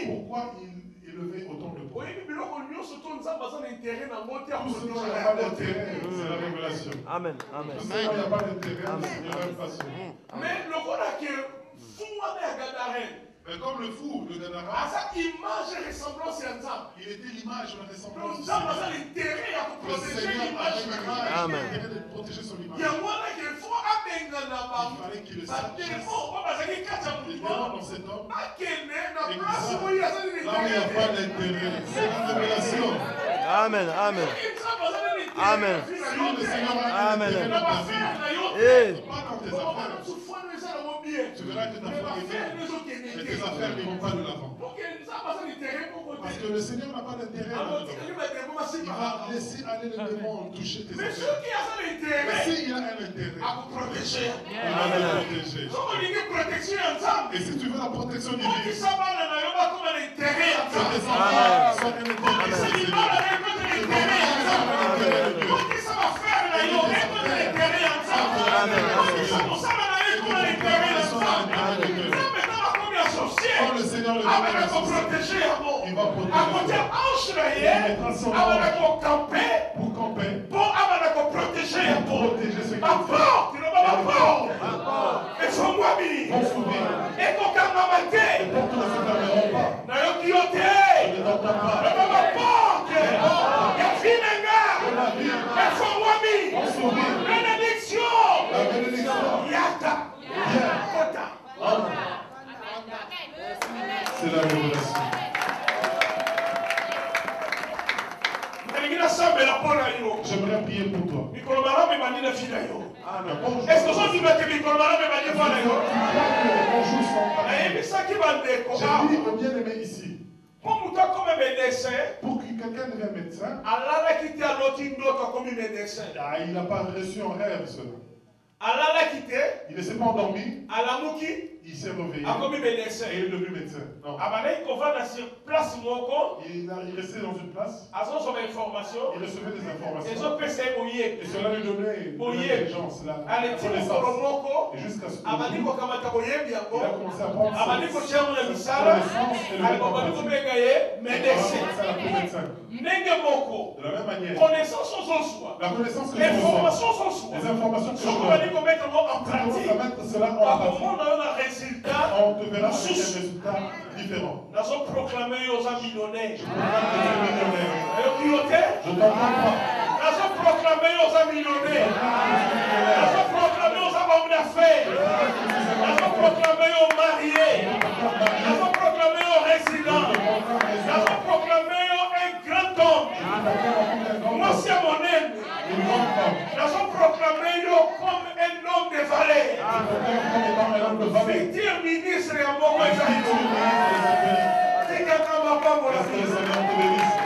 Speaker 3: Pourquoi il élevait autant de porc? Tout ce qui n'a pas d'intérêt, c'est la révélation.
Speaker 6: Amen.
Speaker 3: Tout ce qui n'a pas d'intérêt, c'est la révélation.
Speaker 4: Mais le voilà que
Speaker 3: Mais comme le fou, le Gadara,
Speaker 4: image et ressemblance ensemble.
Speaker 3: il était l'image, la ressemblance du
Speaker 4: Le
Speaker 3: Seigneur.
Speaker 4: intérêt à
Speaker 3: Le
Speaker 4: protéger
Speaker 3: Seigneur
Speaker 4: l'image
Speaker 3: avait
Speaker 4: de
Speaker 3: l'intérêt de protéger son image.
Speaker 4: Il y a moins qu'il faut
Speaker 3: Il fallait qu'il le sache. Les démons dans cet homme, là où il n'y a pas d'intérêt, c'est la révélation.
Speaker 6: Amen. Amen.
Speaker 3: Si le Seigneur a un
Speaker 6: Amen.
Speaker 3: intérêt dans ta vie,
Speaker 6: Eh.
Speaker 3: pas dans tes affaires, tu verras que ta foi est bien. Mais tes affaires n'iront pas de l'avant. Parce que le Seigneur n'a pas d'intérêt là-dedans. Il va laisser aller les démons toucher tes
Speaker 4: Mais
Speaker 3: affaires.
Speaker 4: ceux qui ont
Speaker 3: Mais
Speaker 4: l'intérêt
Speaker 3: s'il a un intérêt,
Speaker 4: à vous protéger,
Speaker 3: il va te protéger.
Speaker 4: nous on dit protection ensemble.
Speaker 3: Et si tu veux la protection
Speaker 4: Pour qui
Speaker 3: divine,
Speaker 4: ça va, on a comme un intérêt
Speaker 3: que
Speaker 4: ensemble.
Speaker 3: tes enfants soient un intérêt
Speaker 4: C'est
Speaker 3: de
Speaker 4: l'image
Speaker 3: Dieu.
Speaker 4: avec notre intérêt ensemble. Pour qui ça va faire, là, il y aura notre intérêt ensemble. Pour qui ça va avec comme un intérêt ensemble. Ça maintenant va comme associé.
Speaker 3: Quand le Seigneur le
Speaker 4: Ah,
Speaker 3: veut
Speaker 4: mais qu'on protéger à vous.
Speaker 3: il va
Speaker 4: À
Speaker 3: protéger
Speaker 4: côté, ange là, qu'on camper.
Speaker 3: pour camper,
Speaker 4: Pour qu'on protéger à vous.
Speaker 3: protéger ce qui
Speaker 4: Ma porte, il ne va pas porte. Et son moi,
Speaker 3: vont s'ouvrir.
Speaker 4: et qu'on calme ma
Speaker 3: Les portes ne se fermeront pas.
Speaker 4: Nayo kiote.
Speaker 3: Ne t'entends pas.
Speaker 4: Le mama porte. Ya finanga. Et son moi,
Speaker 3: Vont s'ouvrir.
Speaker 4: bénédiction.
Speaker 3: La bénédiction.
Speaker 4: Yata. Kota.
Speaker 3: C'est la révélation. J'aimerais prier pour toi.
Speaker 4: Est-ce que
Speaker 3: Bonjour.
Speaker 4: ça dit que Bicolomara me m'a dit voilà yo?
Speaker 3: Bonjour, son papa.
Speaker 4: Et ça qui va
Speaker 3: J'ai dit au bien-aimé ici,
Speaker 4: pour muta comme médecin,
Speaker 3: pour que quelqu'un devienne médecin,
Speaker 4: alala quitté à l'autre comme médecin.
Speaker 3: il n'a pas reçu un rêve cela.
Speaker 4: Alala quitté
Speaker 3: Il ne s'est pas endormi,
Speaker 4: à la mouki
Speaker 3: il s'est réveillé
Speaker 4: comme
Speaker 3: et
Speaker 4: médecin.
Speaker 3: il est devenu médecin. Non.
Speaker 4: Abanay qu'on va dans cette place moko,
Speaker 3: Il restait dans une place,
Speaker 4: à son information,
Speaker 3: il recevait des
Speaker 4: et
Speaker 3: informations
Speaker 4: son PC
Speaker 3: et cela lui donnait de l'intelligence, la
Speaker 4: allez tirer
Speaker 3: connaissance.
Speaker 4: moko,
Speaker 3: Et jusqu'à ce que
Speaker 4: abani ko kamata boyebi
Speaker 3: il a
Speaker 4: yango,
Speaker 3: commencé à prendre
Speaker 4: abani ko
Speaker 3: sa
Speaker 4: tiamu na misala,
Speaker 3: connaissance et le
Speaker 4: ali ko bani ko
Speaker 3: médecin.
Speaker 4: bengaye
Speaker 3: Il a
Speaker 4: médecin.
Speaker 3: commencé à appeler médecin.
Speaker 4: Ndenge moko,
Speaker 3: De la même manière,
Speaker 4: connaissance sans soi,
Speaker 3: la connaissance que je reçois,
Speaker 4: information sans soi.
Speaker 3: les informations que je
Speaker 4: Ce qu'on va
Speaker 3: reçois,
Speaker 4: dire qu'on met en
Speaker 3: tu commences
Speaker 4: pratique.
Speaker 3: à mettre cela en
Speaker 4: Par
Speaker 3: pratique.
Speaker 4: contre, on a un résultat.
Speaker 3: On te verra avec des résultats différents.
Speaker 4: Nous avons proclamé aux millionnaires.
Speaker 3: Je comprends que tu es millionnaire.
Speaker 4: Et au
Speaker 3: Je t'entends pas.
Speaker 4: nous avons proclamé aux millionnaires. Nous avons proclamé aux hommes d'affaires. Nous avons proclamé aux mariés. Nous avons proclamé aux résidents. Nous avons proclamé un grand homme. Moi, c'est mon aime.
Speaker 3: Une grande femme.
Speaker 4: Nous avons proclamé comme un homme de valeur. Futur ministre et un bon c'est quelqu'un va pas mon
Speaker 3: Que le Seigneur te bénisse.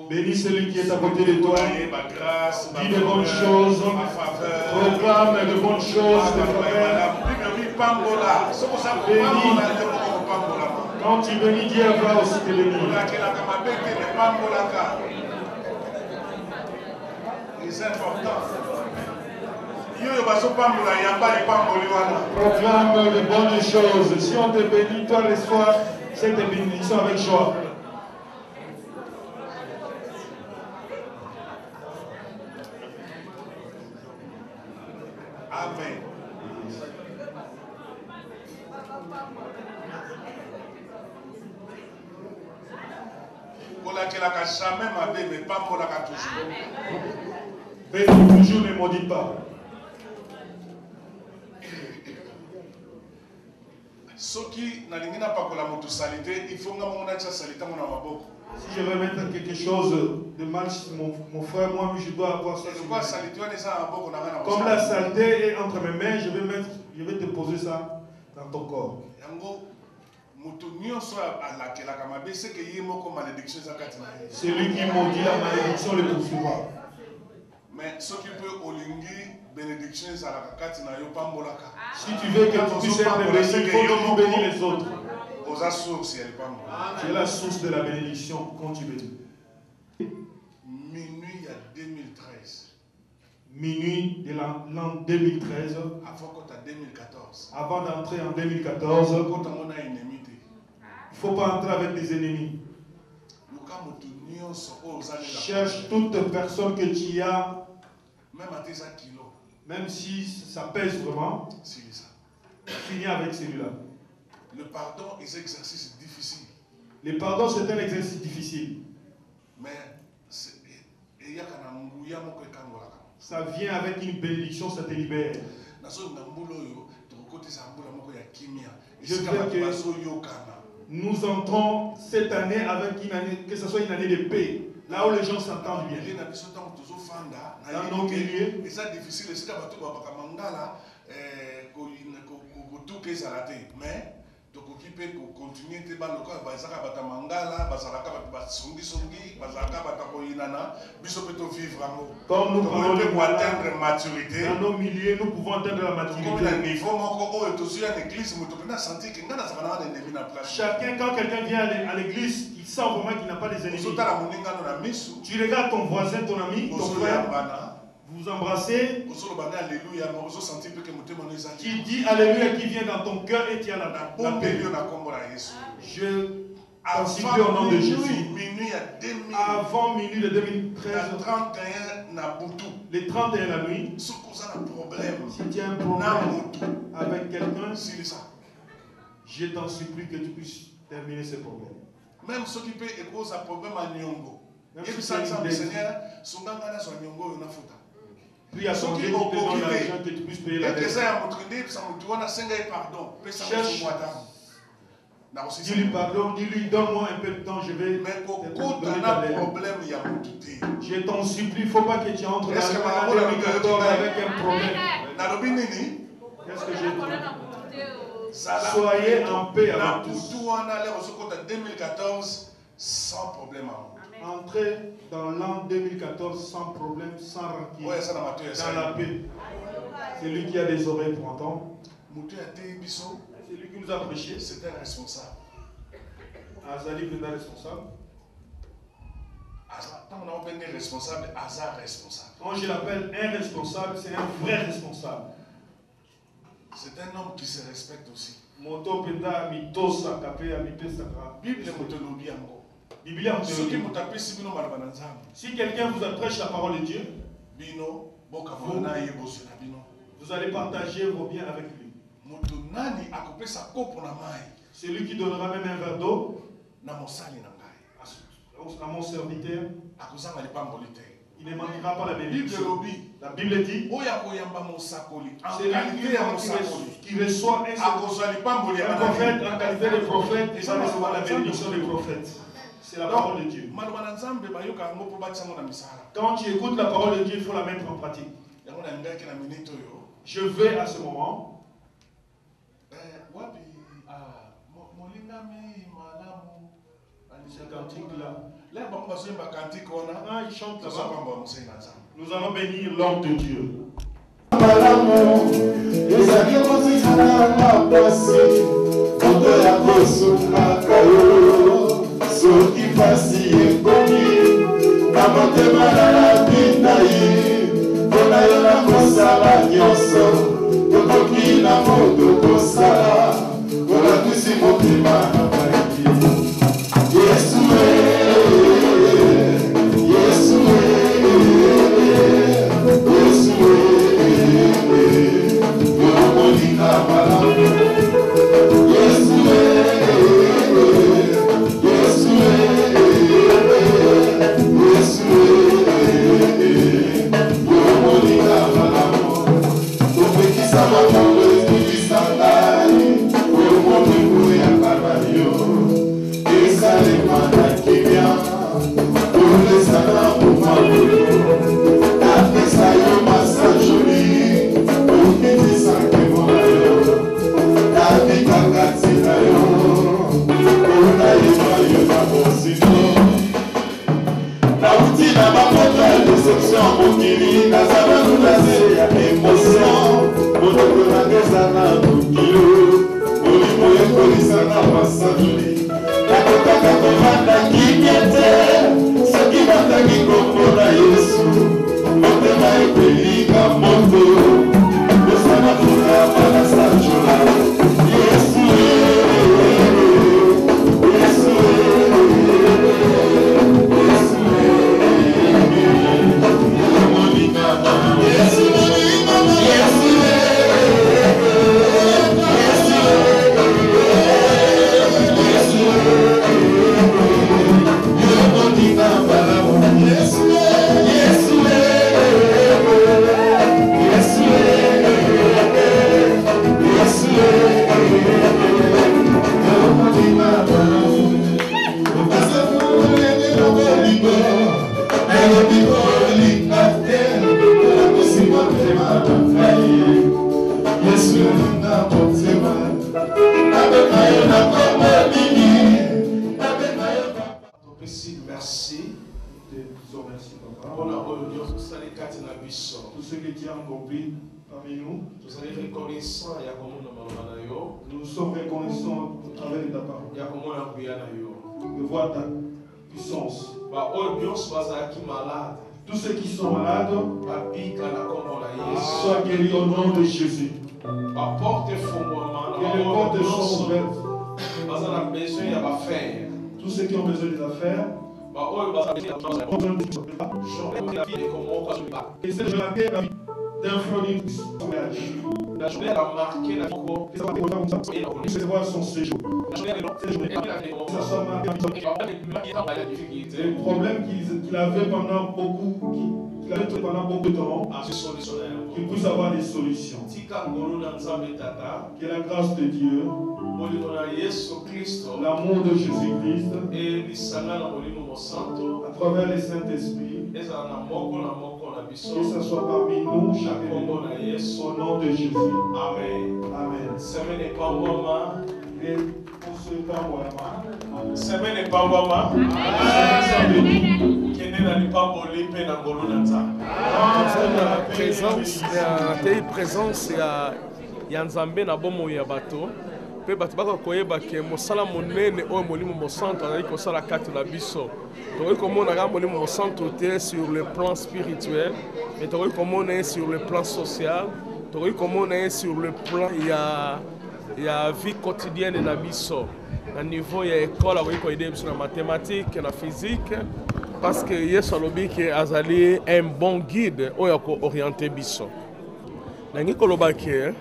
Speaker 7: Bénis celui qui est à côté de toi. Dis de bonnes choses. Proclame de bonnes choses de frère. Bénis. Quand tu bénis, Dieu va aussi te bénir.
Speaker 3: C'est important.
Speaker 7: Proclame de bonnes choses. Si on te bénit, toi reçois cette bénédiction avec joie.
Speaker 3: Amen. Jamais ma vie, mais pas pour la toujours.
Speaker 7: Bénis toujours, ne maudis pas.
Speaker 3: Ce qui n'a rien à voir avec la salité, il faut que je salite mon amaboko.
Speaker 7: Si je veux mettre quelque chose de mal sur mon frère, moi je dois avoir ça. Comme la saleté est entre mes mains, je vais te poser ça dans ton corps. Celui qui maudit la malédiction le poursuivra.
Speaker 3: Mais ce qui peut olingi bénédiction à la katina yo pambolaka.
Speaker 7: Si tu veux que tu puisses être béni, il faut que tu bénis les autres. C'est la source de la bénédiction quand tu bénis.
Speaker 3: Minuit il y a 2013.
Speaker 7: Minuit de l'an 2013. Avant d'entrer en 2014. Il ne faut pas entrer avec des ennemis. Cherche toute personne que tu as. Même si ça pèse vraiment. Finis avec celui-là.
Speaker 3: Le pardon est un exercice difficile.
Speaker 7: Le pardon, c'est un exercice difficile.
Speaker 3: Mais
Speaker 7: ça vient avec une bénédiction, ça te libère. Je veux que nous entrons cette année avec une année, que ce soit une année de paix, là où les gens s'entendent bien. Dans nos milieux,
Speaker 3: mais continuer de
Speaker 7: comme nous pouvons
Speaker 3: atteindre maturité,
Speaker 7: dans nos milieux, nous pouvons atteindre la maturité. Chacun, quand quelqu'un vient à l'église, il sent vraiment qu'il n'a pas des ennemis. Tu regardes ton voisin, ton ami, ton frère, vous embrassez, qui dit Alléluia, qui vient dans ton cœur et qui a la paix. Je considère au nom de Jésus. Avant minuit de 2013, les 31 la nuit, si tu as un problème avec quelqu'un, je t'en supplie que tu puisses terminer ce problème.
Speaker 3: Même ceux qui peuvent cause un problème à Nyongo.
Speaker 7: Puis à son Dieu qui te donne l'argent que tu puisses payer la dette. Dis-lui pardon, dis-lui donne-moi un peu de temps, je vais te donner ta dette. Je t'en supplie, il ne faut pas que tu entres dans l'année 2014 avec un problème. Qu'est-ce que j'ai dit? Soyez en paix avec tous.
Speaker 3: 2014 sans problème.
Speaker 7: Entrez dans l'an 2014 sans problème, sans rancune, dans la paix. C'est lui qui a des oreilles pour entendre. C'est lui qui nous a prêché.
Speaker 3: C'est un responsable.
Speaker 7: Azali est un responsable. Quand je l'appelle un responsable, c'est un vrai responsable.
Speaker 3: C'est un homme qui se respecte aussi.
Speaker 7: Si quelqu'un vous prêche la parole de Dieu, vous allez partager vos biens avec lui. Celui qui donnera même un verre d'eau à mon serviteur, il ne manquera pas la bénédiction. La Bible dit, celui qui reçoit un prophète en qualité de prophète, il va recevoir la bénédiction des prophètes. C'est la parole de Dieu. Quand tu écoutes la parole de Dieu, il faut la mettre en pratique. Je vais à ce moment. C'est un cantique là.
Speaker 3: Là,
Speaker 7: il chante là-bas. Nous allons bénir l'homme de Dieu. Tous ceux qui ont compris parmi nous, nous sommes reconnaissants avec ta parole de voir ta puissance. Tous ceux qui sont malades soient guéris au nom de Jésus. Que les portes sont ouvertes. Tous ceux qui ont besoin des affaires, et c'est la paix d'un Floride. La journée a marqué la vie. Recevoir son séjour. Les problèmes qu'il avait pendant beaucoup de temps, qu'il puisse avoir des solutions. Que la grâce de Dieu, l'amour de Jésus-Christ, à travers les Saint-Esprit, que ce soit parmi nous chaque jour, au nom de Jésus. Amen. Amen. Et pour ce temps,
Speaker 8: présence ya Nzambe na bomo ya bato pe bato bako koyeba ke mosala monene oyo molimo mosanto azali kosala kati na biso tokoki komona kaka molimo mosanto te sur le plan spirituel mais tokoki komona ye sur le plan social, tokoki komona ye sur le plan ya vie quotidienne na biso na niveau ya école akoki koyede biso na mathématique na physique parce que Yesu alobi ke azali un bon guide oyo ako orienter biso. Nangi koloba ke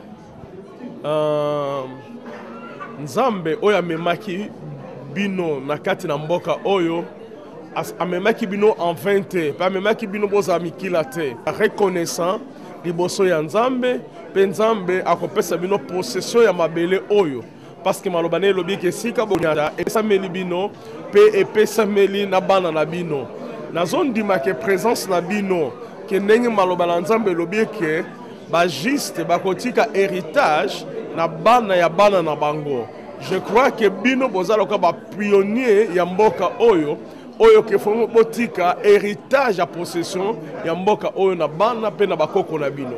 Speaker 8: Nzambe oyo amemaki bino na kati na mboka oyo amemaki bino en 20 pe amemaki bino boza mikila te reconnaissant liboso ya Nzambe pe Nzambe akopesa bino possession ya mabele oyo parce que maloba ne lobi ke sika bonyata esameli bino pe epesameli na bana na bino nazondima ke présence na bino ke ndenge maloba na Nzambe lobi ke ba juste bakotika héritage na bana ya bana na bango Je crois que bino bozaloka ba pionnier ya mboka oyo oyo ke fomo botika héritage à possession ya mboka oyo na bana pe na bakoko na bino.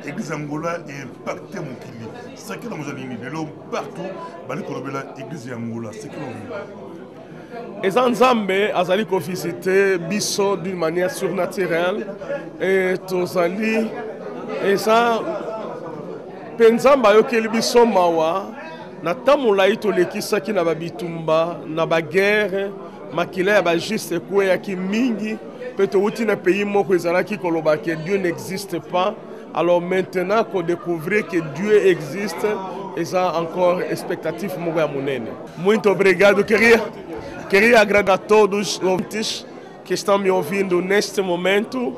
Speaker 1: L'église Angola est impactée mon kili. C'est que dans nos amis de partout bali kolobela église Angola c'est que
Speaker 8: Et Nzambe azali ko visiter biso d'une manière surnaturelle et tozali et ça penzamba yo ke biso mawa na tamula tolekisaki na babitumba na baguerre makila ya bajuste ekweyaki mingi mpe touti na pays moko ezalaki koloba que Dieu n'existe pas. Alors maintenant qu'on découvre que Dieu existe, eza encore expectatif moko ya munene. Muito obrigado, queria agradar a todos os ouvintes que estão me ouvindo neste momento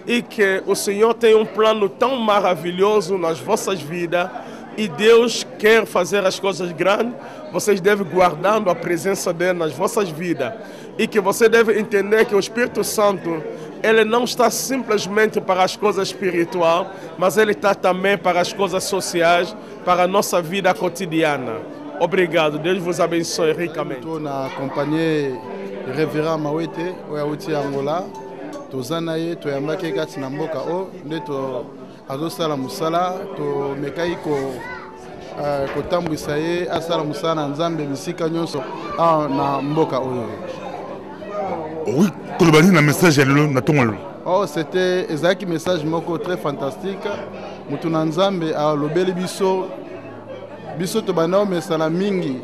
Speaker 8: e que o Senhor tem plano tão maravilhoso nas vossas vidas. E Deus quer fazer as coisas grandes, vocês devem guardando a presença dele nas vossas vidas. E que você deve entender que o Espírito Santo, ele não está simplesmente para as coisas espirituais, mas ele está também para as coisas sociais, para a nossa vida cotidiana. Obrigado, Deus vos abençoe ricamente.
Speaker 5: Estou na companhia do Révérend Mawete, oya Angola. Tozana ye, toyambaki kati na mboka o, nde azosala musala to mekai kotambwisa ye asala musala na Nzambe bisika nyonso na mboka oyo.
Speaker 1: Oui, kolobani na message ya lelo na tongolo.
Speaker 5: Oh, c'était ezaki message moko très fantastique. Mutu na Nzambe alobeli biso to bana mesala mingi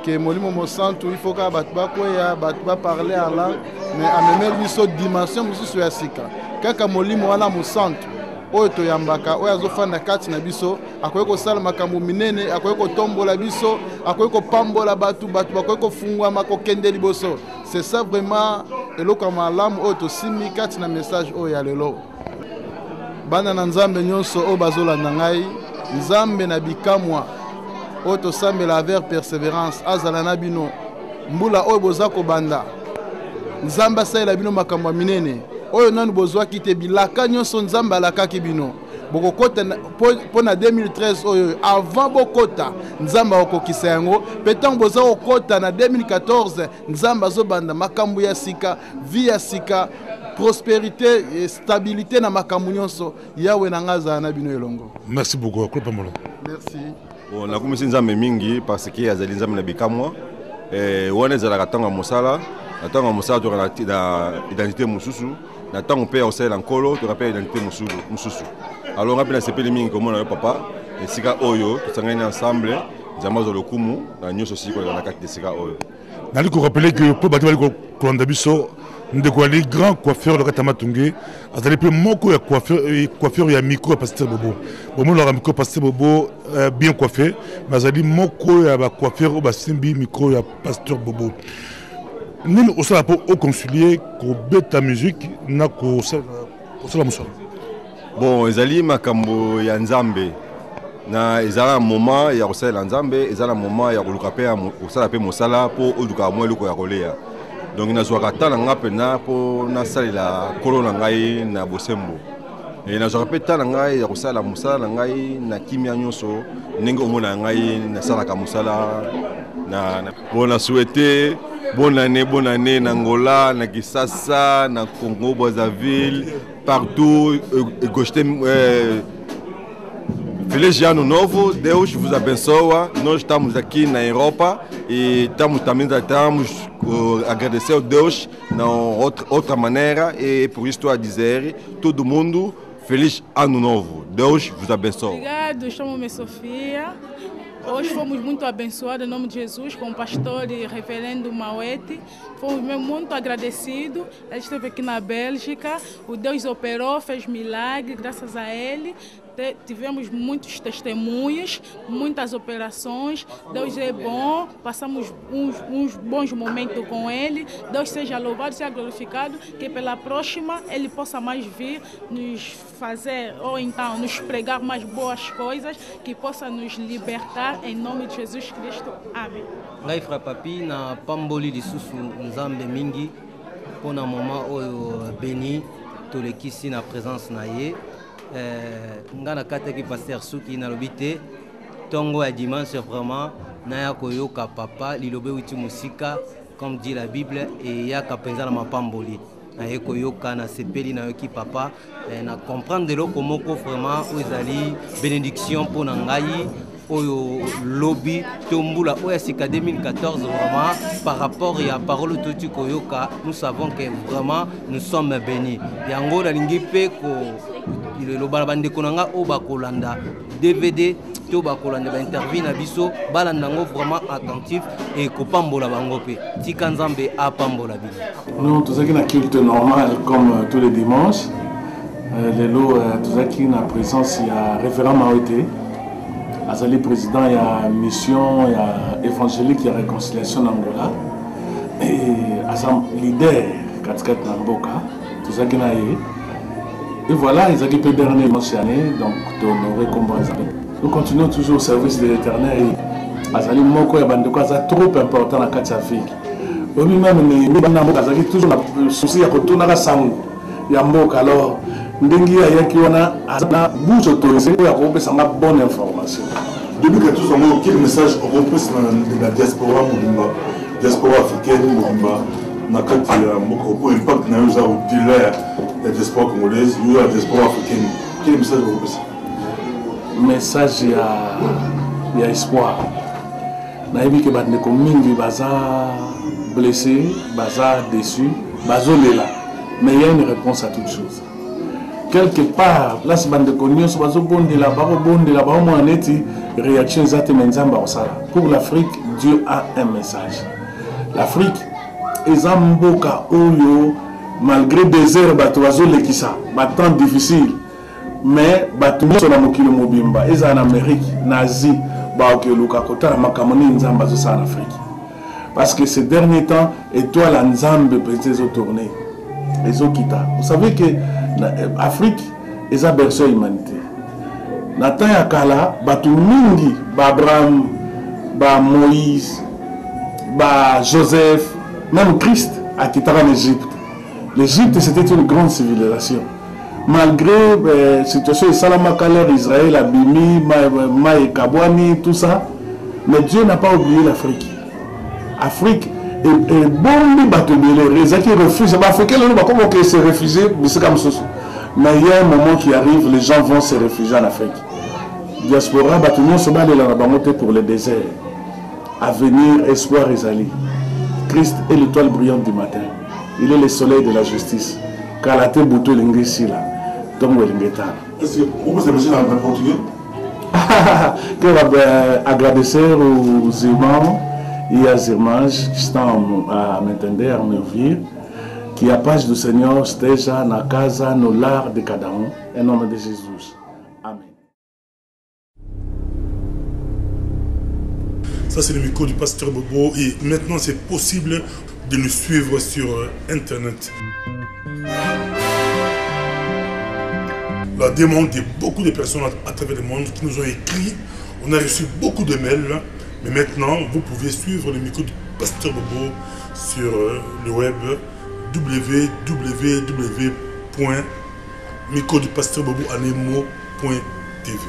Speaker 5: que molimo mosantu il faut ka batu bakoya batu ba parler à langue mais amemeli biso dimension mususu ya sika. Kaka molimo wana mosantu oyo toyambaka oyo azofanda kati na biso akoki kosala makambo minene akoki kotombola biso akoki kopambola batu bakoki kofungwama kokende liboso. C'est ça vraiment eloko ya malamu oyo tosimi kati na message oyo ya lelo. Bana na Nzambe nyonso oyo bazolanda ngai Nzambe na bikamwa oyo tosambela avec persévérance azala na bino mbula oyo boza kobanda Nzambe asalela bino makambo minene oyo nanu bozwaki te bilaka nyonso Nzambe alakaki bino bokokota mpo na 2013 oyo avant bokota Nzambe akokisa yango mpe ntango boza kokota na 2014 Nzambe azobanda makambo ya sika vie ya sika prospérité et stabilité na makambo nyonso yawe na ngaza na bino elongo.
Speaker 1: Merci beaucoup.
Speaker 5: Merci.
Speaker 6: On a commencé Nzambe mingi parce que azali Nzambe na bikamwa wana ezalaka ntango mosala ntango mosala to na identité mususu na ntango mpe osala nkolo to rappelle identité mususu. Alors on a bien sepeli mingi comme on papa esika oyo tosangani ensemble Nzambe zo lokumu na nyonso siko na kati esika oyo.
Speaker 1: Nali ko rappeler que po bati bali ko kolanda biso ndeko ali grand coiffeur de Katamatunge azali pe moko ya coiffeur ya micro pasteur Bobo. Bomo la micro pasteur Bobo bien coiffé, mais azali moko ya ba coiffeur o basimbi micro ya pasteur Bobo. Nini osala po au consulier ko beta musique na ko sala musa.
Speaker 6: Bon, ezali makambo ya Nzambe. Na ezala moment ya kosala Nzambe, ezala moment ya koluka pe kosala pe mosala po oluka mo eloko ya koleya. Donc nazwaka tala nga pena po nasalela kolo na ngai na bosembo. Et nazwaka pe tala ngai ya kosala mosala na ngai na kimia nyonso ndenge omona ngai nasalaka mosala na bona souhaiter bonne année na Angola, na Kisasa, na Congo Brazzaville, partout Feliz Ano Novo, Deus vos abençoe. Nós estamos aqui na Europa e estamos agradecer a Deus de outra maneira e por isso estou a dizer todo mundo Feliz Ano Novo. Deus vos abençoe.
Speaker 9: Obrigado, chamo-me Sofia. Hoje fomos muito abençoados em nome de Jesus com o pastor e reverendo Mawete. Fomos muito agradecidos. Ele esteve aqui na Bélgica. O Deus operou, fez milagre, graças a ele. Tivemos muitos testemunhos, muitas operações. Deus é bom, passamos uns bons momentos com Ele. Deus seja louvado, seja glorificado, que pela próxima Ele possa mais vir nos fazer, ou então nos pregar mais boas coisas, que possa nos libertar em nome de Jesus Cristo. Amém.
Speaker 10: Ngai fra papi na pamboli lisusu Nzambe mingi pona moment oyo béni tolekisi na présence na ye. Nga na kate ki pasteur Suki na lobité tongo ya dimanche vraiment naya koyoka papa lilobe uti musika comme dit la Bible et yaka penza na mapamboli naye koyoka na sepeli na yoki papa na comprendre loko moko vraiment ezali bénédiction pour na ngai oyo lobby tombula oya sika 2014 vraiment par rapport à parole toti koyoka nous savons que vraiment nous sommes bénis yango na lingi pe ko le balabande konanga o bakolanda DVD to bakolanda ba interview na biso balandango vraiment attentif et kopambola bango pe tika nzambe apambola bino.
Speaker 11: Nous tous qui na culte normal comme tous les dimanches lelo tous qui na présence il y a révérend Mawete azali président il y a mission il y a évangélique il y a réconciliation d'Angola et asam leader katkat na mboka tous qui na et voilà ils ont été dernier mentionné donc d'honorer comme nous continuons toujours au service de l'Éternel. Azali moko ya bandeko aza trop important na kati ya ville. Omi même ni bana moko azali toujours na souci ya kotuna ka sango ya mboka alors ndengi ya yaki wana azana bouche autorisée ya kopesa na bonne information.
Speaker 1: Depuis que tous ont quel message on repousse dans la diaspora mobimba, diaspora africaine mobimba na kati ya moko pour impact na yo za au-delà la diaspora congolaise, yo la diaspora africaine. Quel message on repousse?
Speaker 11: Message il y a espoir. Naïbi que bandeko mingi baza blessé, baza déçu, bazolela. Mais il y a une réponse à toute chose. Quelque part, là c'est bandeko nyonso bazo bondela, baro mo aneti réaction zate menzamba osala. Pour l'Afrique, Dieu a un message. L'Afrique ezamboka oyo malgré désert bato bazo lekisa, temps difficile. Mais batumso na mokilo mobimba eza en Amérique nazi ba okeluka kota makamoni nzamba zo sa en Afrique parce que ces derniers temps étoile nzambe peut-être tourner ezo kita. Vous savez que Afrique eza berceau humanité na temps ya kala batu mingi ba Abraham ba Moïse ba Joseph même Christ a quitté l'Égypte. L'Égypte c'était une grande civilisation. Malgré la situation de Salamakale, Israël, Abimi, Maï Kabouani, tout ça, mais Dieu n'a pas oublié l'Afrique. Afrique est bon, les qui refusent. Les Africains, comment ils se réfugiés, c'est comme ça. Mais il y a un moment qui arrive, les gens vont se réfugier en Afrique. Diaspora, Batunion se bat pour le désert. Avenir, espoir, Ezali. Christ est l'étoile brillante du matin. Il est le soleil de la justice. Kalate Boutou Lingisi là. Est-ce que vous pouvez imaginer en portugais? Agradecer aux irmãos e às irmãs que estão a me entender, a me ouvir, que a paz do Senhor esteja na casa, no lar de cada um, em nome de Jesus. Amém.
Speaker 1: Ça c'est le micro du pasteur Bobo et maintenant c'est possible de nous suivre sur Internet. La demande de beaucoup de personnes à travers le monde qui nous ont écrit. On a reçu beaucoup de mails, mais maintenant vous pouvez suivre le micro du pasteur Bobo sur le web www.microdupasteur.bobo.tv.